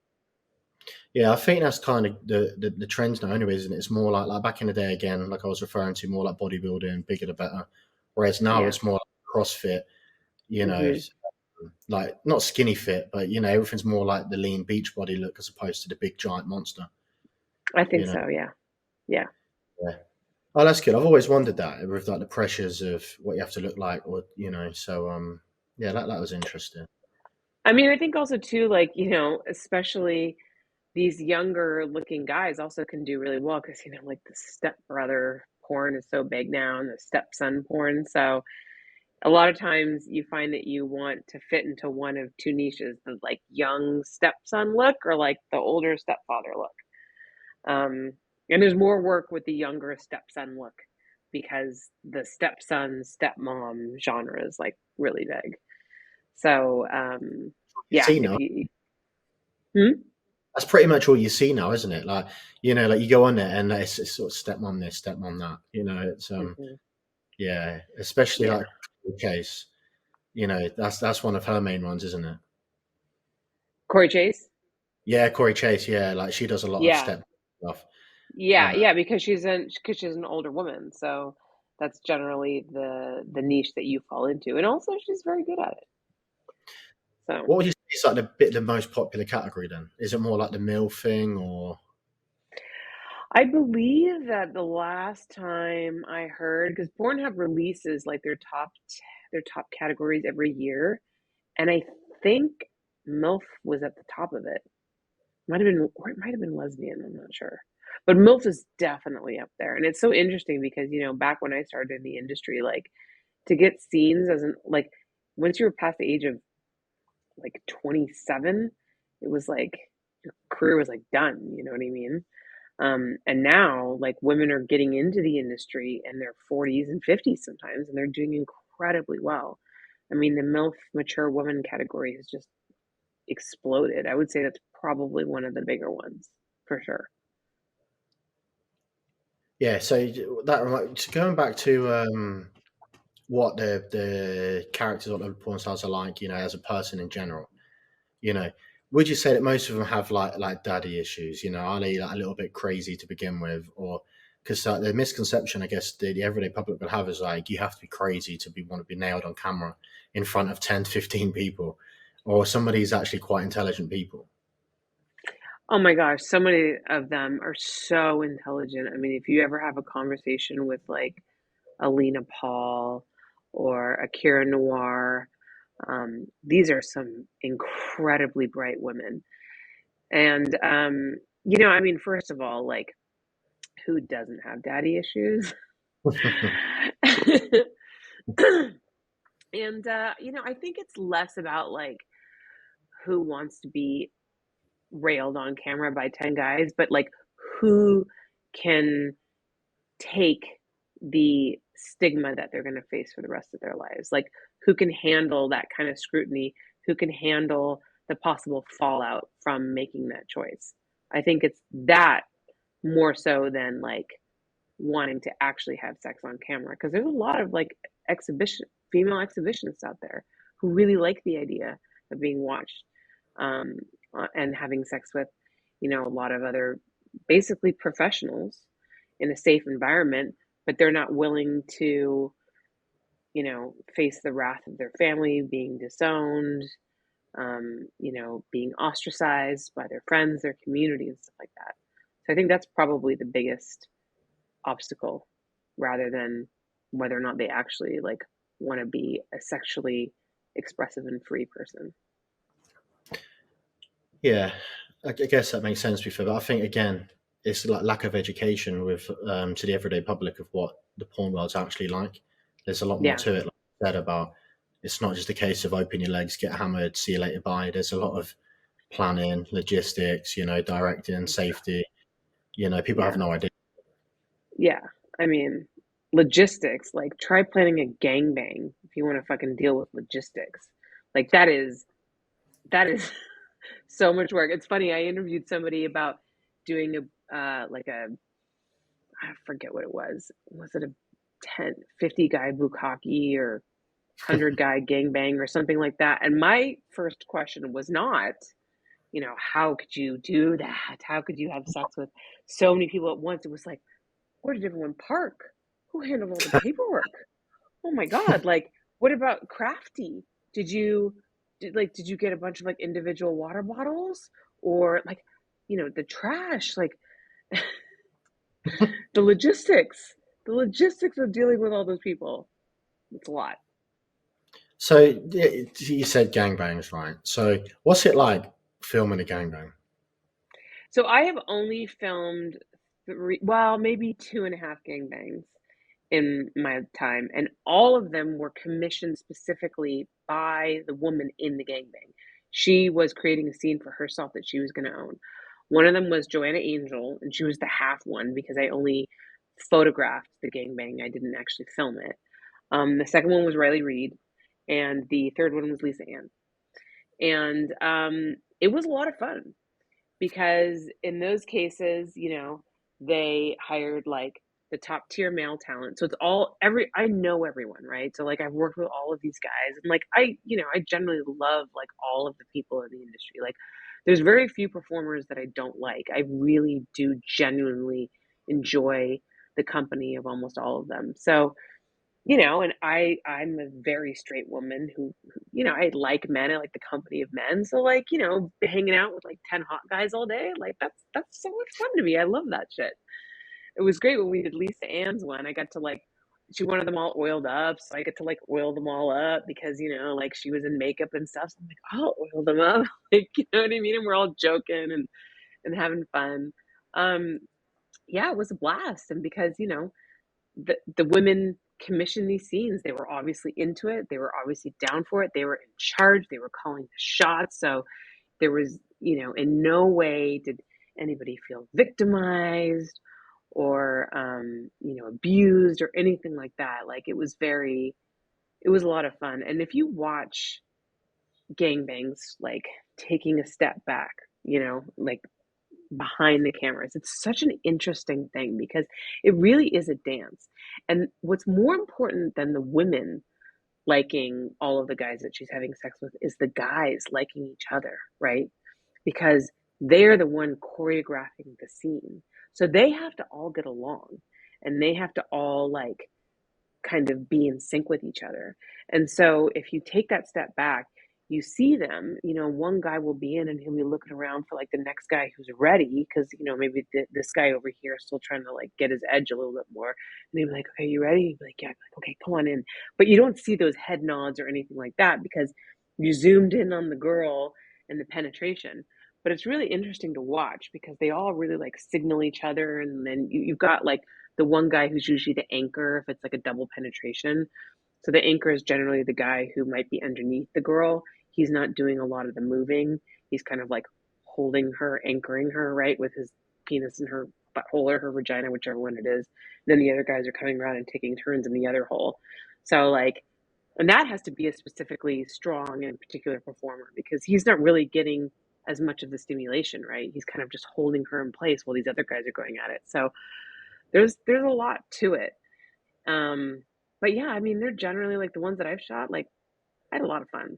yeah. I think that's kind of the trends now, anyway, isn't it? It's more like back in the day again, like I was referring to, more like bodybuilding, bigger the better. Whereas now Yeah. it's more like CrossFit, you know, Hmm. like not skinny fit, but everything's more like the lean beach body look as opposed to the big giant monster. I think You know, so. Yeah. Yeah. yeah. Oh, that's good. I've always wondered that with like the pressures of what you have to look like, or So yeah, that was interesting. I mean, I think also too, like, especially these younger looking guys also can do really well because, like the stepbrother porn is so big now and the stepson porn. So a lot of times you find that you want to fit into one of two niches, the like young stepson look or like the older stepfather look. Um, and there's more work with the younger stepson look because the stepson stepmom genre is like really big. So You yeah, see if now, you hmm? that's pretty much all you see now, isn't it? Like like you go on there and it's sort of stepmom this, stepmom that. It's Mhm. yeah, especially Yeah, like Chase. That's one of her main ones, isn't it? Corey Chase. Yeah, Corey Chase. Yeah, like she does a lot of Yeah, step stuff. yeah, because she's an older woman, so that's generally the niche that you fall into, and also she's very good at it. So What would you say is like the most popular category then? Is it more like the meal thing or? I believe that the last time I heard, because Pornhub releases like their top categories every year, and I think MILF was at the top of it. Might have been, or it might have been lesbian. I'm not sure, but MILF is definitely up there, and it's so interesting because back when I started in the industry, like to get scenes as an like once you were past the age of like 27, it was like your career was like done. You know what I mean? And now, like, women are getting into the industry in their 40s and 50s sometimes, and they're doing incredibly well. I mean, the MILF mature woman category has just exploded. I would say that's probably one of the bigger ones for sure. Yeah, so so going back to what the characters of the porn stars are like, as a person in general. You know, would you say that most of them have like daddy issues? Are they like a little bit crazy to begin with, or because the misconception, I guess, the everyday public will have is like you have to be crazy to want to be nailed on camera in front of 10 to 15 people, or somebody's actually quite intelligent people. Oh my gosh, so many of them are so intelligent. I mean, if you ever have a conversation with like Alina Paul or Akira Noir, these are some incredibly bright women. And I mean, first of all, like who doesn't have daddy issues? And I think it's less about like who wants to be railed on camera by 10 guys, but like who can take the stigma that they're going to face for the rest of their lives. Like who can handle that kind of scrutiny, who can handle the possible fallout from making that choice. I think it's that more so than like wanting to actually have sex on camera because there's a lot of like female exhibitionists out there who really like the idea of being watched, um, and having sex with a lot of other basically professionals in a safe environment, but they're not willing to face the wrath of their family, being disowned, being ostracized by their friends, their community, and stuff like that. So I think that's probably the biggest obstacle rather than whether or not they actually like want to be a sexually expressive and free person. Yeah, I guess that makes sense before, but I think again, it's like lack of education with to the everyday public of what the porn world's actually like. There's a lot more Yeah. to it, like I said about it's not just a case of open your legs, get hammered, see you later, bye. There's a lot of planning, logistics, directing, safety. People have Yeah. no idea. Yeah. I mean, logistics, like try planning a gangbang if you want to fucking deal with logistics. Like that is so much work. It's funny, I interviewed somebody about doing a I forget what it was. Was it a 50 guy bukkake or 100 guy gangbang or something like that? And my first question was not, how could you do that? How could you have sex with so many people at once? It was like, where did everyone park? Who handled all the paperwork? Oh my God. Like, what about crafty? Did you did you get a bunch of like individual water bottles or like, the trash? Like the logistics, the logistics of dealing with all those people. It's a lot. So you said gangbangs, right? So what's it like filming a gangbang? So I have only filmed three, well, maybe two and a half gangbangs in my time, and all of them were commissioned specifically by the woman in the gangbang. She was creating a scene for herself that she was going to own. One of them was Joanna Angel, and she was the half one because I only photographed the gangbang. I didn't actually film it. The second one was Riley Reid, and the third one was Lisa Ann. And it was a lot of fun because in those cases, they hired like the top tier male talent. So it's all I know everyone, right? So like I've worked with all of these guys and like I generally love like all of the people in the industry. Like there's very few performers that I don't like. I really do genuinely enjoy the company of almost all of them. So and I'm a very straight woman who I like men. I like the company of men. So like, hanging out with like 10 hot guys all day, like that's so much fun to me. I love that shit. It was great when we did Lisa Ann's one. I got to like she wanted them all oiled up, so I get to like oil them all up because like she was in makeup and stuff. So I'm like, I'll oil them up. Like, you know what I mean? And we're all joking and having fun. Um, yeah, it was a blast. And because, the women commissioned these scenes. They were obviously into it. They were obviously down for it. They were in charge. They were calling the shots. So there was, in no way did anybody feel victimized or, abused or anything like that. Like it was a lot of fun. And if you watch gangbangs, like taking a step back, like behind the cameras. It's such an interesting thing because it really is a dance. And what's more important than the women liking all of the guys that she's having sex with is the guys liking each other, right? Because they're the one choreographing the scene. So they have to all get along and they have to all like kind of be in sync with each other. And so if you take that step back, you see them, one guy will be in and he'll be looking around for like the next guy who's ready because, maybe this guy over here is still trying to like get his edge a little bit more. And he'll be like, okay, you ready? He'll be like, yeah. Like, okay, come on in. But you don't see those head nods or anything like that because you zoomed in on the girl and the penetration. But it's really interesting to watch because they all really like signal each other. And then you've got like the one guy who's usually the anchor if it's like a double penetration. So the anchor is generally the guy who might be underneath the girl. He's not doing a lot of the moving. He's kind of like holding her, anchoring her, right, with his penis in her butthole or her vagina, whichever one it is. And then the other guys are coming around and taking turns in the other hole. So like, and that has to be a specifically strong and particular performer because he's not really getting as much of the stimulation, right? He's kind of just holding her in place while these other guys are going at it. So there's a lot to it. Um, but yeah, I mean, they're generally like the ones that I've shot. Like, I had a lot of fun.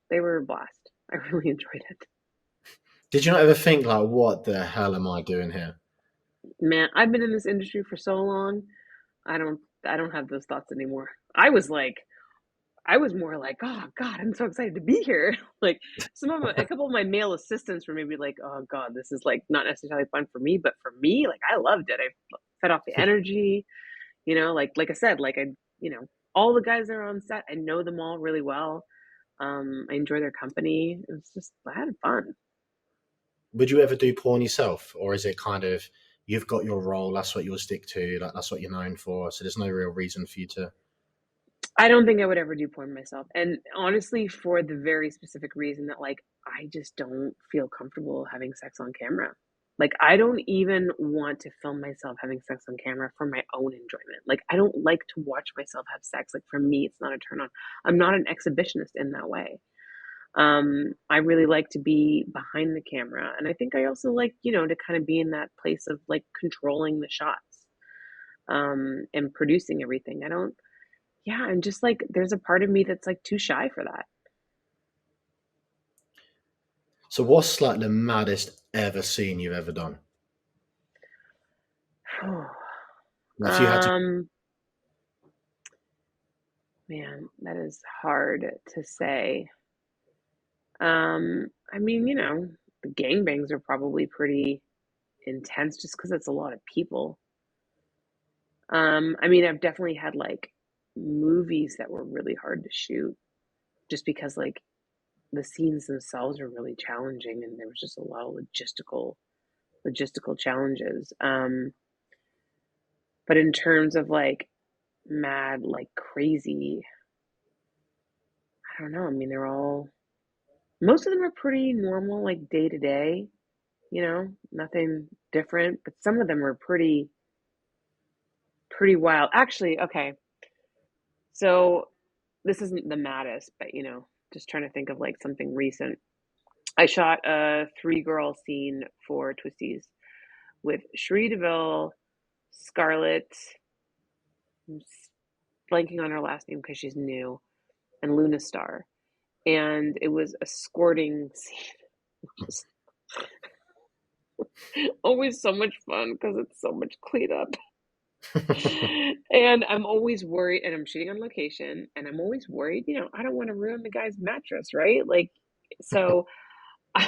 They were a blast. I really enjoyed it. Did you not ever think like, what the hell am I doing here? Man, I've been in this industry for so long. I don't have those thoughts anymore. I was more like, oh God, I'm so excited to be here. Like a couple of my male assistants were maybe like, oh God, this is like not necessarily fun for me, but for me, like I loved it. I fed off the energy. Like I said, like all the guys that are on set, I know them all really well. I enjoy their company. It was just I had fun. Would you ever do porn yourself, or is it kind of you've got your role, that's what you'll stick to, like that's what you're known for, so there's no real reason for you to? I don't think I would ever do porn myself. And honestly, for the very specific reason that like I just don't feel comfortable having sex on camera. Like I don't even want to film myself having sex on camera for my own enjoyment. Like I don't like to watch myself have sex. Like for me, it's not a turn on. I'm not an exhibitionist in that way. I really like to be behind the camera. And I think I also like, to kind of be in that place of like controlling the shots, and producing everything. I don't, yeah, and just like there's a part of me that's like too shy for So what's like the maddest ever scene you've ever done? that. Like, if you had to, Man, that is hard to say. I mean, the gangbangs are probably pretty intense just because it's a lot of people. I mean, I've definitely had like movies that were really hard to shoot just because like the scenes themselves are really challenging and there was just a lot of logistical challenges. But in terms of like mad, like crazy, I don't know. I mean, most of them are pretty normal, like day to day, nothing different, but some of them are pretty wild. Actually, okay. So this isn't the maddest, but just trying to think of like something recent. I shot a three-girl scene for Twisties with Cherie DeVille, Scarlett, I'm blanking on her last name because she's new, and Luna Star. And it was a squirting scene, which is always so much fun because it's so much cleanup. And I'm always worried, and I'm shooting on location, and I'm always worried, I don't want to ruin the guy's mattress, right? Like, so I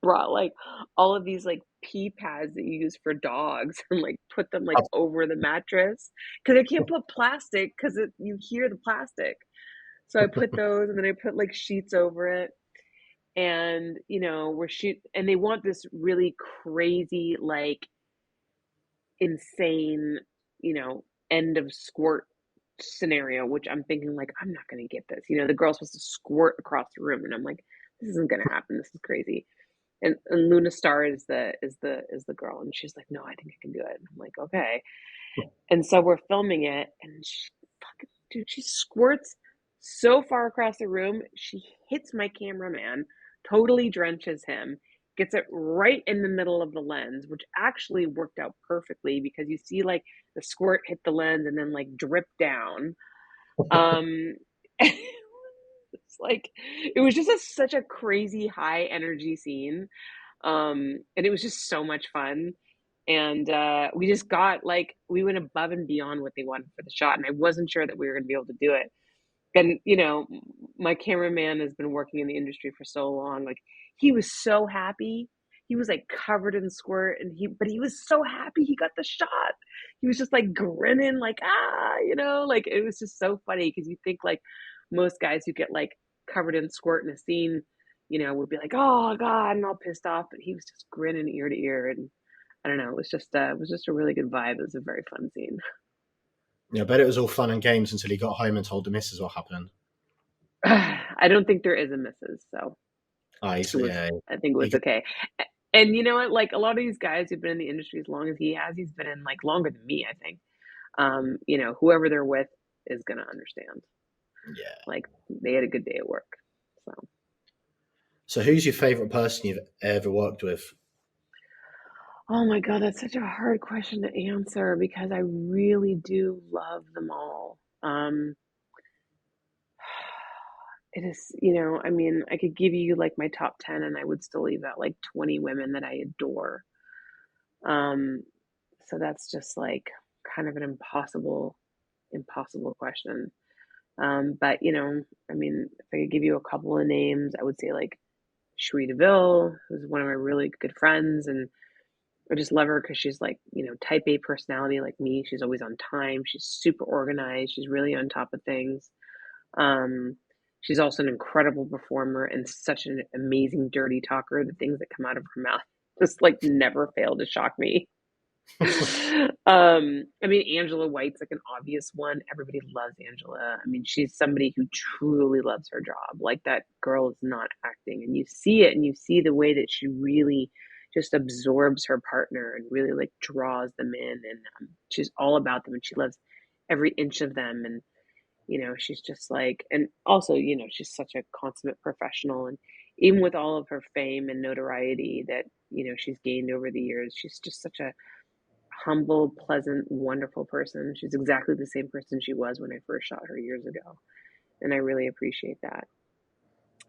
brought like all of these like pee pads that you use for dogs and like put them like over the mattress because I can't put plastic because you hear the plastic. So I put those and then I put like sheets over it. And and they want this really crazy, like insane, end of squirt scenario, which I'm thinking like I'm not gonna get this. The girl's supposed to squirt across the room, and I'm like, this isn't gonna happen. This is crazy. And Luna Star is the girl, and she's like, no, I think I can do it. And I'm like, okay. And so we're filming it, and fucking, dude, she squirts so far across the room. She hits my cameraman, totally drenches him, gets it right in the middle of the lens, which actually worked out perfectly because you see like the squirt hit the lens and then like drip down. Um, it's like it was just such a crazy high energy scene, and it was just so much fun. And we just got like we went above and beyond what they wanted for the shot, and I wasn't sure that we were going to be able to do it. And my cameraman has been working in the industry for so long. Like he was so happy. He was like covered in squirt, and he was so happy he got the shot. He was just like grinning, like like it was just so funny because you think like most guys who get like covered in squirt in a scene, would be like, oh God, and all pissed off. But he was just grinning ear to ear, and I don't know. It was just a really good vibe. It was a very fun scene. yeah, I bet it was all fun and games until he got home and told the missus what happened. I don't think there is a missus, so Ah, it was. yeah, I think it he was okay. And you know what? Like a lot of these guys who've been in the industry as long as he has, he's been in like longer than me. I think. Whoever they're with is gonna understand. yeah. Like they had a good day at work. So, So who's your favorite person you've ever worked with? oh my God, that's such a hard question to answer because I really do love them all. It is, I mean, I could give you like my top 10 and I would still leave out like 20 women that I adore. Um, so that's just like kind of an impossible question. But I mean, if I could give you a couple of names, I would say like Cherie DeVille, who's one of my really good friends, and I just love her because she's like, type A personality like me. She's always on time. She's super organized. She's really on top of things. Um, she's also an incredible performer and such an amazing dirty talker. The things that come out of her mouth just like never fail to shock me. I mean, Angela White's like an obvious one. Everybody loves Angela. I mean, she's somebody who truly loves her job. Like that girl is not acting, and you see it, and you see the way that she really just absorbs her partner and really like draws them in, and she's all about them, and she loves every inch of them, and she's just like, and also, she's such a consummate professional, and even with all of her fame and notoriety that she's gained over the years, she's just such a humble, pleasant, wonderful person. She's exactly the same person she was when I first shot her years ago, and I really appreciate that.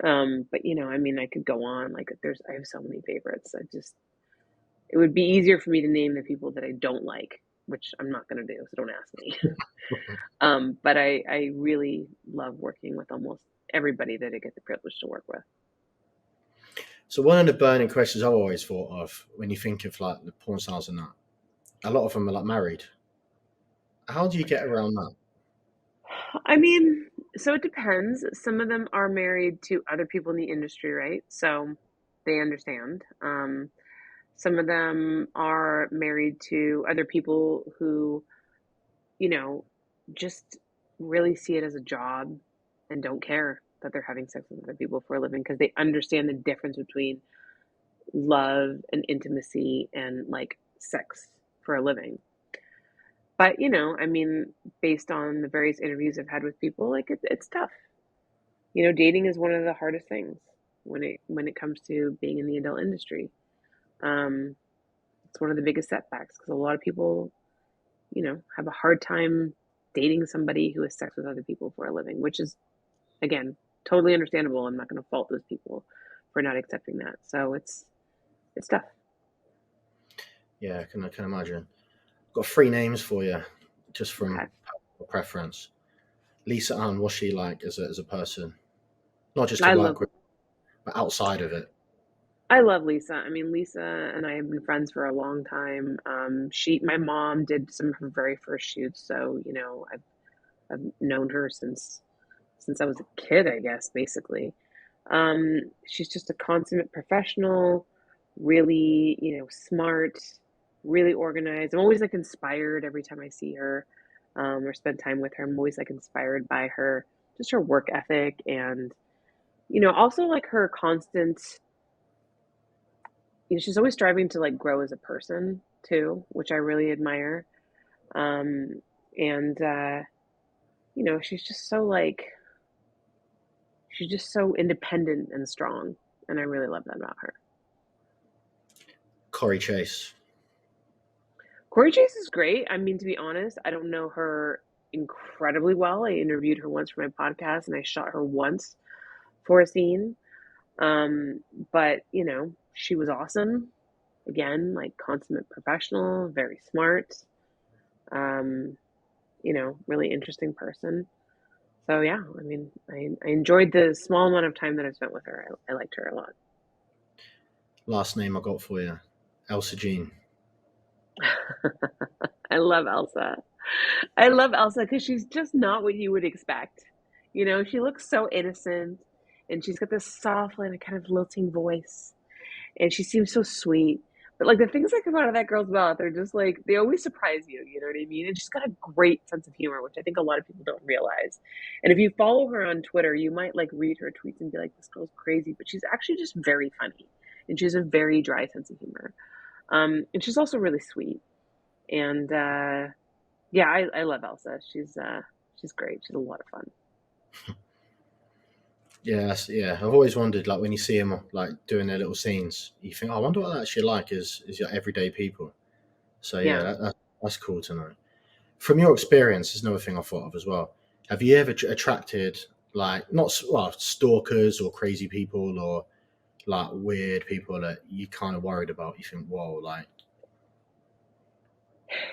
But I mean, I could go on. Like, I have so many favorites. It would be easier for me to name the people that I don't like, which I'm not going to do. So don't ask me. But I really love working with almost everybody that I get the privilege to work with. So one of the burning questions I've always thought of when you think of like the porn stars and that, a lot of them are like married. How do you get around that? I mean, so it depends. Some of them are married to other people in the industry, right? So they understand. Some of them are married to other people who, you know, just really see it as a job and don't care that they're having sex with other people for a living because they understand the difference between love and intimacy and like sex for a living. But, I mean, based on the various interviews I've had with people, like it's tough. Dating is one of the hardest things when it comes to being in the adult industry. Um, it's one of the biggest setbacks because a lot of people, have a hard time dating somebody who has sex with other people for a living, which is, again, totally understandable. I'm not going to fault those people for not accepting that. So it's tough. Yeah, I can imagine. Got three names for you, just from Okay. preference. Lisa Ann, what's she like as a person? Not just to I work love with, but outside of it. I love Lisa. I mean, Lisa and I have been friends for a long time. My mom did some of her very first shoots, so I've known her since I was a kid, I guess, basically. She's just a consummate professional, really, smart, really organized. I'm always like inspired every time I see her, or spend time with her. I'm always like inspired by her, just her work ethic and, also like her constant, she's always striving to like grow as a person too, which I really admire. Um, and, she's just so like, she's just so independent and strong. And I really love that about her. Corey Chase. Corey Chase is great. I mean, to be honest, I don't know her incredibly well. I interviewed her once for my podcast and I shot her once for a scene. Um, but, she was awesome. Again, like consummate professional, very smart, um, really interesting person. So, yeah, I mean, I enjoyed the small amount of time that I spent with her. I liked her a lot. Last name I got for you, Elsa Jean. I love Elsa. I love Elsa because she's just not what you would expect. She looks so innocent and she's got this soft, like, kind of lilting voice and she seems so sweet. But like the things that come out of that girl's mouth, they're just like, they always surprise you, you know what I mean? And she's got a great sense of humor, which I think a lot of people don't realize. And if you follow her on Twitter, you might like read her tweets and be like, this girl's crazy, but she's actually just very funny. And she has a very dry sense of humor. And she's also really sweet. And yeah, I love Elsa. She's great. She's a lot of fun. Yeah, yeah. I've always wondered, like when you see them like doing their little scenes, you think, oh, I wonder what they're actually like as your everyday people. So yeah, Yeah. that's cool to know. From your experience, there's another thing I thought of as well. Have you ever attracted like not well stalkers or crazy people or like weird people that you kind of worried about? You think, whoa, like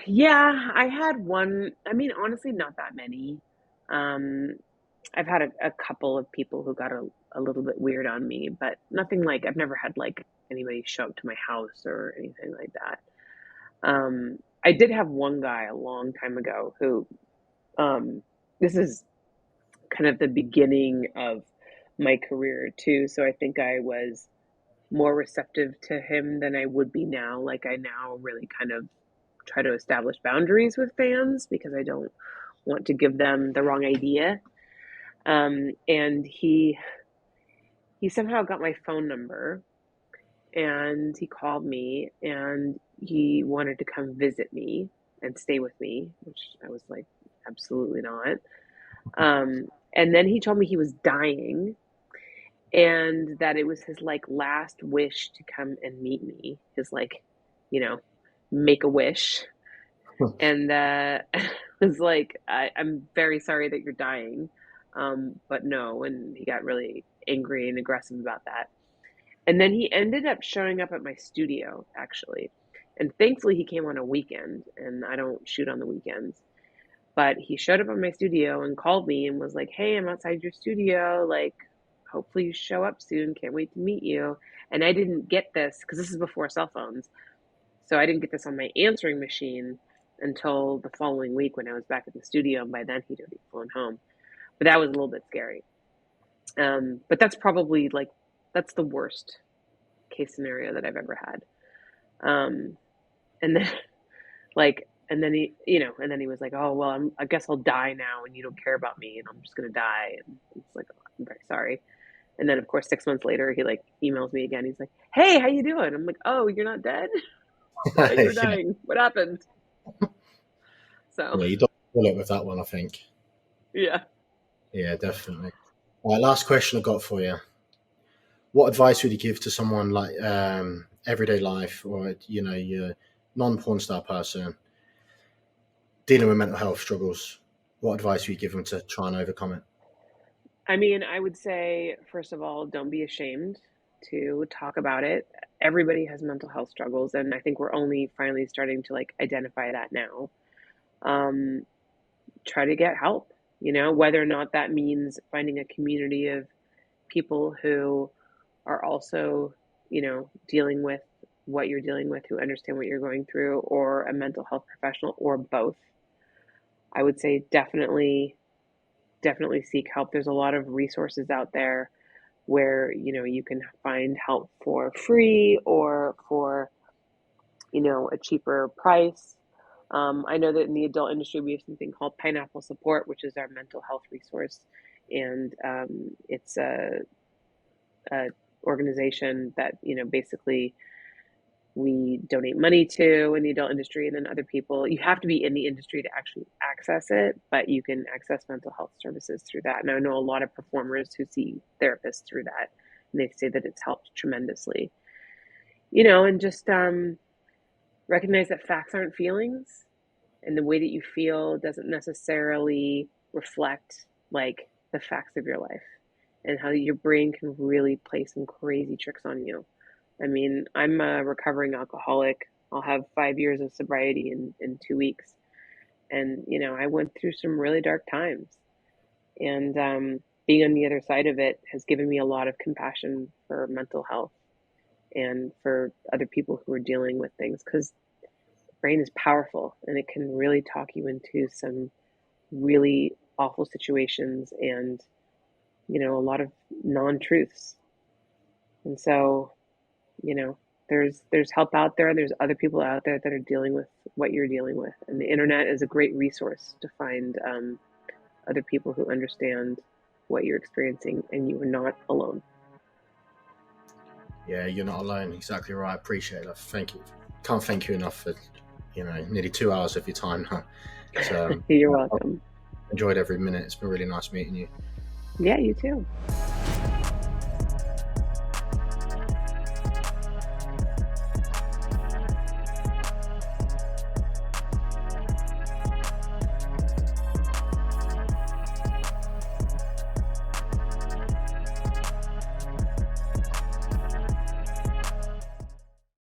Yeah, I had one. I mean, honestly, not that many. Um, I've had a couple of people who got a little bit weird on me, but nothing like I've never had like anybody show up to my house or anything like that. I did have one guy a long time ago who, um, this is kind of the beginning of my career too. So I think I was more receptive to him than I would be now. Like I now really kind of try to establish boundaries with fans because I don't want to give them the wrong idea. And he somehow got my phone number and he called me and he wanted to come visit me and stay with me, which I was like, absolutely not. And then he told me he was dying and that it was his like last wish to come and meet me. His like, you know, make a wish. And I was like, I'm very sorry that you're dying, but no. And he got really angry and aggressive about that. And then he ended up showing up at my studio, actually. And thankfully, he came on a weekend, and I don't shoot on the weekends. But he showed up at my studio and called me and was like, "Hey, I'm outside your studio. Like, hopefully you show up soon. Can't wait to meet you." And I didn't get this because this is before cell phones. So I didn't get this on my answering machine until the following week when I was back at the studio. And by then, he'd already flown home. But that was a little bit scary. But that's probably like, that's the worst case scenario that I've ever had. Um, and then and then and then he was like, "Oh, well, I guess I'll die now and you don't care about me and I'm just going to die." And it's like, "Oh, I'm very sorry." And then of course, 6 months later, he like emails me again. He's like, "Hey, how you doing?" I'm like, "Oh, you're not dead? I thought you were Yeah, dying. What happened?" So, yeah, you don't bullet with that one, I think. yeah. Yeah, definitely. All right, last question I've got for you. What advice would you give to someone like everyday life, or your non-porn star person dealing with mental health struggles? What advice would you give them to try and overcome it? I mean, I would say, first of all, don't be ashamed to talk about it. Everybody has mental health struggles, and I think we're only finally starting to like identify that now. Um, Try to get help, whether or not that means finding a community of people who are also, dealing with what you're dealing with, who understand what you're going through, or a mental health professional, or both. I would say definitely seek help. There's a lot of resources out there where, you can find help for free or for, a cheaper price. I know that in the adult industry, we have something called Pineapple Support, which is our mental health resource. And it's a organization that, basically we donate money to in the adult industry, and then other people, you have to be in the industry to actually access it, but you can access mental health services through that. And I know a lot of performers who see therapists through that, and they say that it's helped tremendously. And just recognize that facts aren't feelings, and the way that you feel doesn't necessarily reflect like the facts of your life, and how your brain can really play some crazy tricks on you. I mean, I'm a recovering alcoholic. I'll have 5 years of sobriety in 2 weeks. And, I went through some really dark times. And being on the other side of it has given me a lot of compassion for mental health and for other people who are dealing with things, because the brain is powerful and it can really talk you into some really awful situations and, a lot of non-truths. And so, you know there's help out there. There's other people out there that are dealing with what you're dealing with, and the internet is a great resource to find other people who understand what you're experiencing, and you are not alone. Yeah, you're not alone. Exactly right. I appreciate that. Thank you. Can't thank you enough for nearly 2 hours of your time now. So You're I've welcome. enjoyed every minute. It's been really nice meeting you. Yeah, you too.